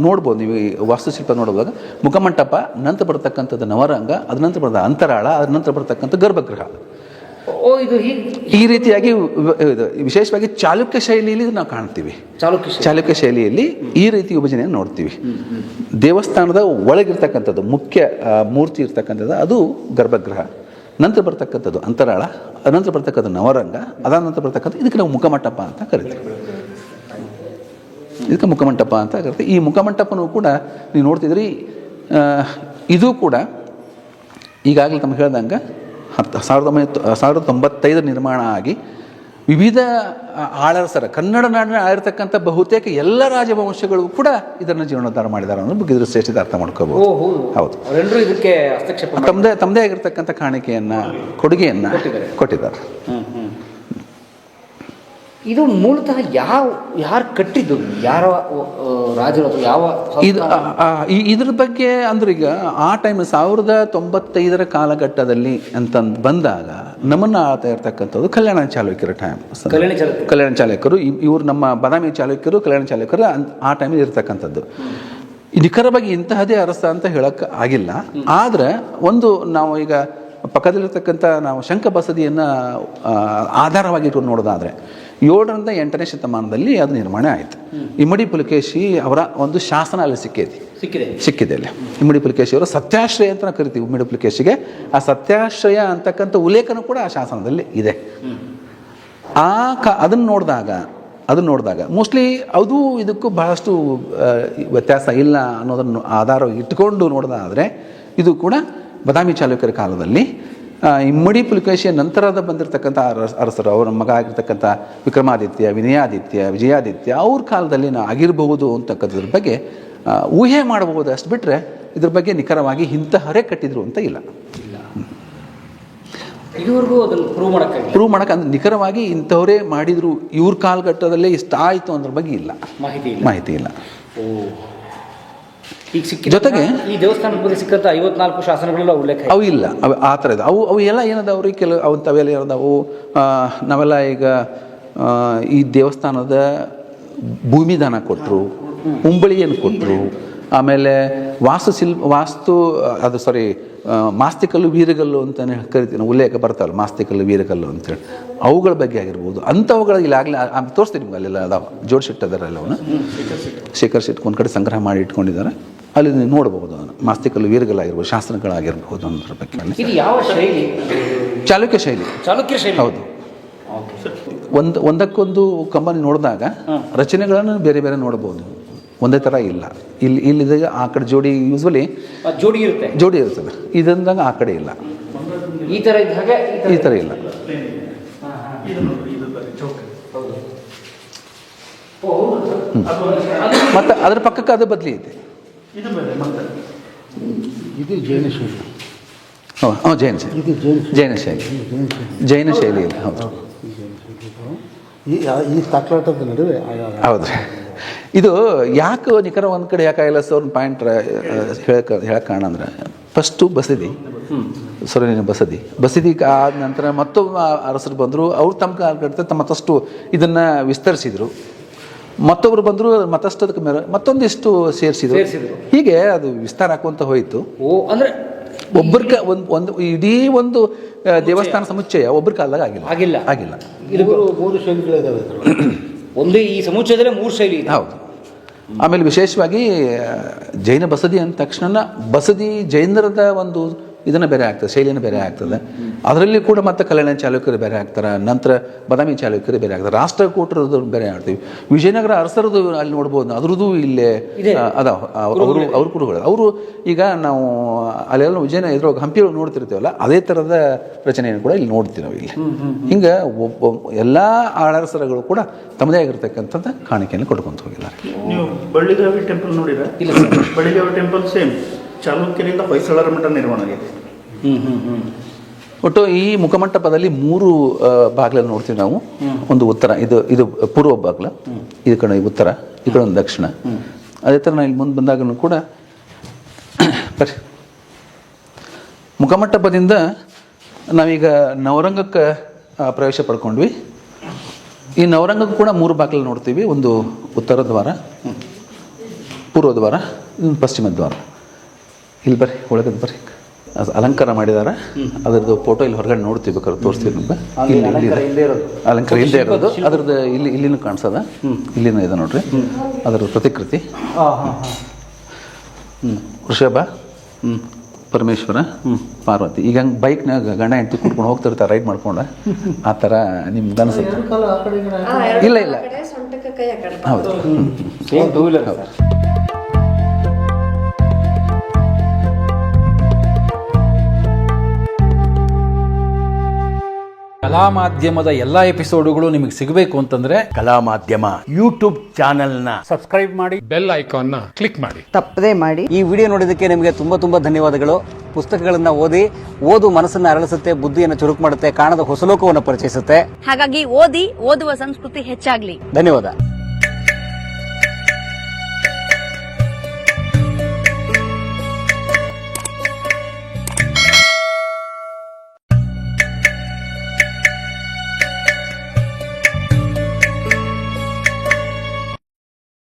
ನೋಡ್ಬೋದು, ನೀವು ವಾಸ್ತುಶಿಲ್ಪ ನೋಡುವಾಗ ಮುಖಮಂಟಪ, ನಂತರ ಬರ್ತಕ್ಕಂಥದ್ದು ನವರಂಗ, ಅದ ನಂತರ ಬರ್ತದ ಅಂತರಾಳ, ಅದ ನಂತರ ಬರ್ತಕ್ಕಂಥ ಗರ್ಭಗೃಹ. ಈ ರೀತಿಯಾಗಿ ವಿಶೇಷವಾಗಿ ಚಾಲುಕ್ಯ ಶೈಲಿಯಲ್ಲಿ ನಾವು ಕಾಣ್ತೀವಿ. ಚಾಲುಕ್ಯ ಶೈಲಿಯಲ್ಲಿ ಈ ರೀತಿ ವಿಭಜನೆಯನ್ನು ನೋಡ್ತೀವಿ. ದೇವಸ್ಥಾನದ ಒಳಗಿರ್ತಕ್ಕಂಥದ್ದು ಮುಖ್ಯ ಮೂರ್ತಿ ಇರ್ತಕ್ಕಂಥದ್ದು ಅದು ಗರ್ಭಗೃಹ, ನಂತರ ಬರ್ತಕ್ಕಂಥದ್ದು ಅಂತರಾಳ, ಅನಂತರ ಬರ್ತಕ್ಕಂಥ ನವರಂಗ, ಅದಾದ ನಂತರ ಬರ್ತಕ್ಕಂಥ ಇದಕ್ಕೆ ನಾವು ಮುಖಮಂಟಪ ಅಂತ ಕರಿತೀವಿ. ಇದಕ್ಕೆ ಮುಖಮಂಟಪ ಅಂತ ಕರಿತೀವಿ. ಈ ಮುಖಮಂಟಪನೂ ಕೂಡ ನೀವು ನೋಡ್ತಿದ್ರಿ, ಇದು ಕೂಡ ಈಗಾಗಲೇ ತಮಗೆ ಹೇಳ್ದಂಗೆ 1995 ನಿರ್ಮಾಣ ಆಗಿ ವಿವಿಧ ಆಳರಸರ ಕನ್ನಡ ನಾಡಿನ ಆಗಿರ್ತಕ್ಕಂಥ ಬಹುತೇಕ ಎಲ್ಲ ರಾಜವಂಶಗಳು ಕೂಡ ಇದನ್ನು ಜೀರ್ಣೋದ್ಧಾರ ಮಾಡಿದ್ದಾರೆ ಅನ್ನೋದು ಬಗ್ಗೆ ಇದ್ರ ಶ್ರೇಷ್ಠತೆ ಅರ್ಥ ಮಾಡ್ಕೋಬಹುದು. ಹೌದು, ತಮ್ಮದೇ ಆಗಿರ್ತಕ್ಕಂಥ ಕಾಣಿಕೆಯನ್ನ, ಕೊಡುಗೆಯನ್ನ ಕೊಟ್ಟಿದ್ದಾರೆ. ಇದು ಮೂಲತಃ ಯಾರು ಕಟ್ಟಿದ್ದು, ಯಾರ ರಾಜರು ಅಥವಾ ಯಾವ ಇದ್ರ ಬಗ್ಗೆ ಅಂದ್ರೆ ಈಗ ಆ ಟೈಮ್ 1095 ಕಾಲಘಟ್ಟದಲ್ಲಿ ಅಂತ ಬಂದಾಗ ನಮ್ಮನ್ನ ಆಳ್ತಾ ಇರ್ತಕ್ಕಂಥದ್ದು ಕಲ್ಯಾಣ ಚಾಲುಕ್ಯರ ಟೈಮ್. ಕಲ್ಯಾಣ ಚಾಲುಕ್ಯರು ಇವರು ನಮ್ಮ ಬಾದಾಮಿ ಚಾಲುಕ್ಯರು, ಕಲ್ಯಾಣ ಚಾಲುಕ್ಯರು ಆ ಟೈಮಲ್ಲಿ ಇರ್ತಕ್ಕಂಥದ್ದು. ನಿಖರವಾಗಿ ಇಂತಹದೇ ಅರಸ ಅಂತ ಹೇಳಕ್ ಆಗಿಲ್ಲ. ಆದ್ರೆ ಒಂದು ನಾವು ಈಗ ಪಕ್ಕದಲ್ಲಿರ್ತಕ್ಕಂಥ ನಾವು ಶಂಖ ಬಸದಿಯನ್ನು ಆಧಾರವಾಗಿ ಇಟ್ಕೊಂಡು ನೋಡೋದಾದರೆ 7ರಿಂದ 8ನೇ ಶತಮಾನದಲ್ಲಿ ಅದು ನಿರ್ಮಾಣ ಆಯಿತು. ಇಮ್ಮಡಿ ಪುಲಕೇಶಿ ಅವರ ಒಂದು ಶಾಸನ ಅಲ್ಲಿ ಸಿಕ್ಕಿದೆ ಅಲ್ಲಿ. ಇಮ್ಮಡಿ ಪುಲಕೇಶಿ ಅವರ ಸತ್ಯಾಶ್ರಯ ಅಂತ ನಾವು ಕರಿತೀವಿ. ಇಮ್ಮಡಿ ಪುಲಕೇಶಿಗೆ ಆ ಸತ್ಯಾಶ್ರಯ ಅಂತಕ್ಕಂಥ ಉಲ್ಲೇಖನ ಕೂಡ ಆ ಶಾಸನದಲ್ಲಿ ಇದೆ. ಅದನ್ನು ನೋಡಿದಾಗ ಮೋಸ್ಟ್ಲಿ ಅದು ಇದಕ್ಕೂ ಬಹಳಷ್ಟು ವ್ಯತ್ಯಾಸ ಇಲ್ಲ ಅನ್ನೋದನ್ನು ಆಧಾರವಾಗಿ ಇಟ್ಟುಕೊಂಡು ನೋಡೋದಾದರೆ ಇದು ಕೂಡ ಬಾದಾಮಿ ಚಾಲುಕ್ಯರ ಕಾಲದಲ್ಲಿ ಇಮ್ಮಡಿ ಪುಲಕೇಶಿಯ ನಂತರದ ಬಂದಿರತಕ್ಕಂಥ ಅರಸರು, ಅವರ ಮಗ ಆಗಿರ್ತಕ್ಕಂಥ ವಿಕ್ರಮಾದಿತ್ಯ, ವಿಜಯಾದಿತ್ಯ ಅವ್ರ ಕಾಲದಲ್ಲಿ ಆಗಿರಬಹುದು ಅಂತಕ್ಕಂಥದ್ರ ಬಗ್ಗೆ ಊಹೆ ಮಾಡಬಹುದು. ಅಷ್ಟು ಬಿಟ್ಟರೆ ಇದ್ರ ಬಗ್ಗೆ ನಿಖರವಾಗಿ ಇಂತಹರೇ ಕಟ್ಟಿದ್ರು ಅಂತ ಇಲ್ಲ. ಇದುವರೆಗೂ ಅದನ್ನು ಪ್ರೂವ್ ಮಾಡಕ್ಕೆ ಅಂದ್ರೆ ನಿಖರವಾಗಿ ಇಂಥವರೇ ಮಾಡಿದ್ರು, ಇವ್ರ ಕಾಲಘಟ್ಟದಲ್ಲೇ ಇಷ್ಟ ಆಯಿತು ಅನ್ನೋದ್ರ ಬಗ್ಗೆ ಇಲ್ಲ, ಮಾಹಿತಿ ಇಲ್ಲ. ಜೊತೆಗೆ ಈ ದೇವಸ್ಥಾನದ ಬಗ್ಗೆ ಸಿಕ್ಕಂಥ 54 ಶಾಸನಗಳೆಲ್ಲ ಉಲ್ಲೇಖ ಅವು ಇಲ್ಲ, ಅವು ಆ ಥರ ಇದೆ. ಅವು ಎಲ್ಲ ಏನದಾವ್ರಿ, ಅವೆಲ್ಲ ಏನದಾವು, ನಾವೆಲ್ಲ ಈಗ ಈ ದೇವಸ್ಥಾನದ ಭೂಮಿ ದಾನ ಕೊಟ್ಟರು, ಉಂಬಳಿಯನ್ನು ಕೊಟ್ಟರು. ಆಮೇಲೆ ವಾಸ್ತು ಅದು ಸಾರಿ ಮಾಸ್ತಿಕಲ್ಲು ವೀರಗಲ್ಲು ಅಂತಲೇ ಕರಿತೀವಿ ನಾವು, ಉಲ್ಲೇಖ ಬರ್ತಾವಲ್ಲ ಮಾಸ್ತಿಕಲ್ಲು ವೀರಗಲ್ಲು ಅಂತೇಳಿ, ಅವುಗಳ ಬಗ್ಗೆ ಆಗಿರ್ಬೋದು ಅಂಥವುಗಳು ಇಲ್ಲಾಗಲೇ ತೋರಿಸ್ತೀನಿ ನಿಮ್ಗೆ, ಅಲ್ಲೆಲ್ಲ ಅದಾವ ಜೋಡಿಸಿಟ್ಟಿದ್ದಾರೆ ಎಲ್ಲವನ್ನ. ಶೇಖರ್ ಶೆಟ್ಟಿ ಒಂದು ಕಡೆ ಸಂಗ್ರಹ ಮಾಡಿ ಇಟ್ಕೊಂಡಿದ್ದಾರೆ, ಅಲ್ಲಿ ನೀವು ನೋಡ್ಬೋದು ಅದನ್ನು. ಮಾಸ್ತಿಕಲ್ಲು ವೀರಗಲ್ಲಾಗಿರ್ಬೋದು, ಶಾಸನಗಳಾಗಿರ್ಬೋದು ಅನ್ನೋದ್ರ ಬಗ್ಗೆ. ಇದು ಯಾವ ಶೈಲಿ? ಚಾಲುಕ್ಯ ಶೈಲಿ. ಚಾಲುಕ್ಯ ಶೈಲಿ. ಹೌದು. ಒಂದಕ್ಕೊಂದು ಕಂಬನಿ ನೋಡಿದಾಗ ರಚನೆಗಳನ್ನು ಬೇರೆ ಬೇರೆ ನೋಡ್ಬೋದು, ಒಂದೇ ಥರ ಇಲ್ಲ. ಇಲ್ಲಿದಾಗ ಆ ಕಡೆ ಜೋಡಿ ಯೂಸ್ವಲಿ ಜೋಡಿ ಇರ್ತದೆ, ಇದಂದಾಗ ಆ ಕಡೆ ಇಲ್ಲ, ಈ ಥರ ಇದ್ದ ಹಾಗೆ ಈ ಥರ ಇಲ್ಲ. ಮತ್ತು ಅದರ ಪಕ್ಕಕ್ಕೆ ಅದು ಬದಲಿ ಇದೆ. ಇದು ಜೈನ ಶೈಲಿ. ಹಾಂ ಜೈನ ಶೈಲಿ, ಜೈನ ಶೈಲಿ, ಜೈನ ಶೈಲಿ ಇಲ್ಲ. ಹೌದು, ಈ ತಾಕ್ಲಾಟದ ನಡುವೆ ಹೌದು. ಇದು ಯಾಕೆ ನಿಖರ ಒಂದು ಕಡೆ ಯಾಕಾಗಿಲ್ಲ ಸರ್, ಒಂದು ಪಾಯಿಂಟ್ ಹೇಳಕ್ಕೆ ಕಾರಣ ಅಂದ್ರೆ, ಫಸ್ಟು ಬಸದಿ, ಸೊರಗಿನ ಬಸದಿ ಆದ ನಂತರ ಮತ್ತೊಬ್ಬ ಅರಸರು ಬಂದರು, ಅವ್ರು ತಮ್ಮ ಕಾಲ ಮತ್ತಷ್ಟು ಇದನ್ನು ವಿಸ್ತರಿಸಿದರು. ಮತ್ತೊಬ್ರು ಬಂದರು, ಮತ್ತಷ್ಟು ಅದಕ್ಕೆ ಮತ್ತೊಂದಿಷ್ಟು ಸೇರಿಸಿದ್ರು. ಹೀಗೆ ಅದು ವಿಸ್ತಾರ ಹಾಕುವಂತ ಹೋಯಿತು. ಅಂದರೆ ಒಬ್ಬರಿಗೆ ಒಂದು ಇಡೀ ಒಂದು ದೇವಸ್ಥಾನ ಸಮುಚ್ಚಯ ಒಬ್ಬರ ಕಾಲದಾಗ ಆಗಿಲ್ಲ. ಮೂರು ಶೈಲಿಗಳಿದಾವೆ. ಒಂದು ಈ ಸಮುಚ್ಚಯದಲ್ಲೇ 3 ಶೈಲಿ ಇದೆ. ಹೌದು. ಆಮೇಲೆ ವಿಶೇಷವಾಗಿ ಜೈನ ಬಸದಿ ಅಂದ ತಕ್ಷಣ ಬಸದಿ ಜೈನರದ ಒಂದು ಇದನ್ನು ಬೇರೆ ಆಗ್ತದೆ, ಶೈಲಿಯನ್ನು ಬೇರೆ ಆಗ್ತದೆ. ಅದರಲ್ಲಿ ಕೂಡ ಮತ್ತೆ ಕಲ್ಯಾಣ ಚಾಲುಕ್ಯರು ಬೇರೆ ಆಗ್ತಾರೆ, ನಂತರ ಬಾದಾಮಿ ಚಾಲುಕ್ಯರು ಬೇರೆ ಆಗ್ತಾರೆ, ರಾಷ್ಟ್ರಕೂಟರದ್ದು ಬೇರೆ ಆಗ್ತೀವಿ. ವಿಜಯನಗರ ಅರಸರದು ಅಲ್ಲಿ ನೋಡ್ಬೋದು, ಅದ್ರದ್ದು ಇಲ್ಲೇ ಅದಾವ ಅವ್ರ ಕುರುಗಳು. ಅವರು ಈಗ ನಾವು ಅಲ್ಲೆಲ್ಲ ವಿಜಯನ ಇದ್ರೊಳಗೆ ಹಂಪಿಯೊಳಗೆ ನೋಡ್ತಿರ್ತೀವಲ್ಲ, ಅದೇ ಥರದ ರಚನೆಯನ್ನು ಕೂಡ ಇಲ್ಲಿ ನೋಡ್ತೀವಿ ನಾವು. ಇಲ್ಲಿ ಹಿಂಗೆ ಎಲ್ಲ ಆಳರಸರುಗಳು ಕೂಡ ತಮ್ಮದೇ ಆಗಿರ್ತಕ್ಕಂಥದ್ದು ಕಾಣಿಕೆಯನ್ನು ಕೊಟ್ಕೊಂತ ಹೋಗಿದ್ದಾರೆ. ನೀವು ಬಳ್ಳಿಗಾವಿ ಟೆಂಪಲ್ ನೋಡಿದ್ರೆ? ಇಲ್ಲ ಸರ್, ಬಳ್ಳಿಗಾವಿ ಟೆಂಪಲ್ ಸೇಮ್ ಚಾಲುಕ್ಯರಿಂದ ಹೊಯ್ಸಳರ ಮಠ ನಿರ್ಮಾಣ ಆಗಿದೆ. ಒಟ್ಟು ಈ ಮುಖಮಂಟಪದಲ್ಲಿ 3 ಬಾಗಿಲನ್ನು ನೋಡ್ತೀವಿ ನಾವು. ಒಂದು ಉತ್ತರ, ಇದು ಪೂರ್ವ ಬಾಗಿಲ, ಈ ಕಡೆ ಉತ್ತರ, ಈ ಕಡೆ ಒಂದು ದಕ್ಷಿಣ. ಅದೇ ಥರ ನಾವು ಇಲ್ಲಿ ಮುಂದೆ ಬಂದಾಗಲೂ ಕೂಡ ಬರ್ರಿ, ಮುಖಮಂಟಪದಿಂದ ನಾವೀಗ ನವರಂಗಕ್ಕೆ ಪ್ರವೇಶ ಪಡ್ಕೊಂಡ್ವಿ. ಈ ನವರಂಗಕ್ಕೂ ಕೂಡ 3 ಬಾಗಿಲು ನೋಡ್ತೀವಿ. ಒಂದು ಉತ್ತರ ದ್ವಾರ, ಪೂರ್ವ ದ್ವಾರ, ಪಶ್ಚಿಮ ದ್ವಾರ. ಇಲ್ಲಿ ಬರ್ರಿ, ಒಳಗದು ಬರ್ರಿ, ಅಲಂಕಾರ ಮಾಡಿದ್ದಾರೆ. ಅದರದ್ದು ಫೋಟೋ ಇಲ್ಲಿ ಹೊರಗಡೆ ನೋಡ್ತೀವಿ, ಬೇಕಾದ್ರೆ ತೋರಿಸ್ತೀವಿ ನಿಮ್ಗೆ. ಅಲಂಕಾರ ಇಲ್ಲದೆ ಇರೋದು ಅದ್ರದ್ದು ಇಲ್ಲಿನೂ ಕಾಣಿಸದ, ಇಲ್ಲಿನೂ ಇದೆ ನೋಡ್ರಿ ಅದರ ಪ್ರತಿಕೃತಿ. ವೃಷಭ, ಪರಮೇಶ್ವರ, ಪಾರ್ವತಿ. ಈಗ ಹಂಗೆ ಬೈಕ್ನಾಗ ಗಂಡ ಹೆಂಡತಿ ಕುಟ್ಕೊಂಡು ಹೋಗ್ತಿರ್ತಾರೆ ರೈಡ್ ಮಾಡ್ಕೊಂಡು, ಆ ಥರ ನಿಮ್ಗೆ ಅನಿಸುತ್ತೆ? ಇಲ್ಲ, ಹೌದು, ಹೌದು. ಕಲಾ ಮಾಧ್ಯಮದ ಎಲ್ಲಾ ಎಪಿಸೋಡುಗಳು ನಿಮಗೆ ಸಿಗಬೇಕು ಅಂತಂದ್ರೆ ಕಲಾ ಮಾಧ್ಯಮ ಯೂಟ್ಯೂಬ್ ಚಾನೆಲ್ನ ಸಬ್ಸ್ಕ್ರೈಬ್ ಮಾಡಿ, ಬೆಲ್ ಐಕಾನ್ನ ಕ್ಲಿಕ್ ಮಾಡಿ, ತಪ್ಪದೇ ಮಾಡಿ. ಈ ವಿಡಿಯೋ ನೋಡಿದ್ದಕ್ಕೆ ನಿಮಗೆ ತುಂಬಾ ಧನ್ಯವಾದಗಳು. ಪುಸ್ತಕಗಳನ್ನ ಓದು ಮನಸ್ಸನ್ನು ಅರಳಿಸುತ್ತೆ, ಬುದ್ಧಿಯನ್ನು ಚುರುಕು ಮಾಡುತ್ತೆ, ಕಾಣದ ಹೊಸ ಲೋಕವನ್ನು ಪರಿಚಯಿಸುತ್ತೆ. ಹಾಗಾಗಿ ಓದುವ ಸಂಸ್ಕೃತಿ ಹೆಚ್ಚಾಗ್ಲಿ. ಧನ್ಯವಾದ.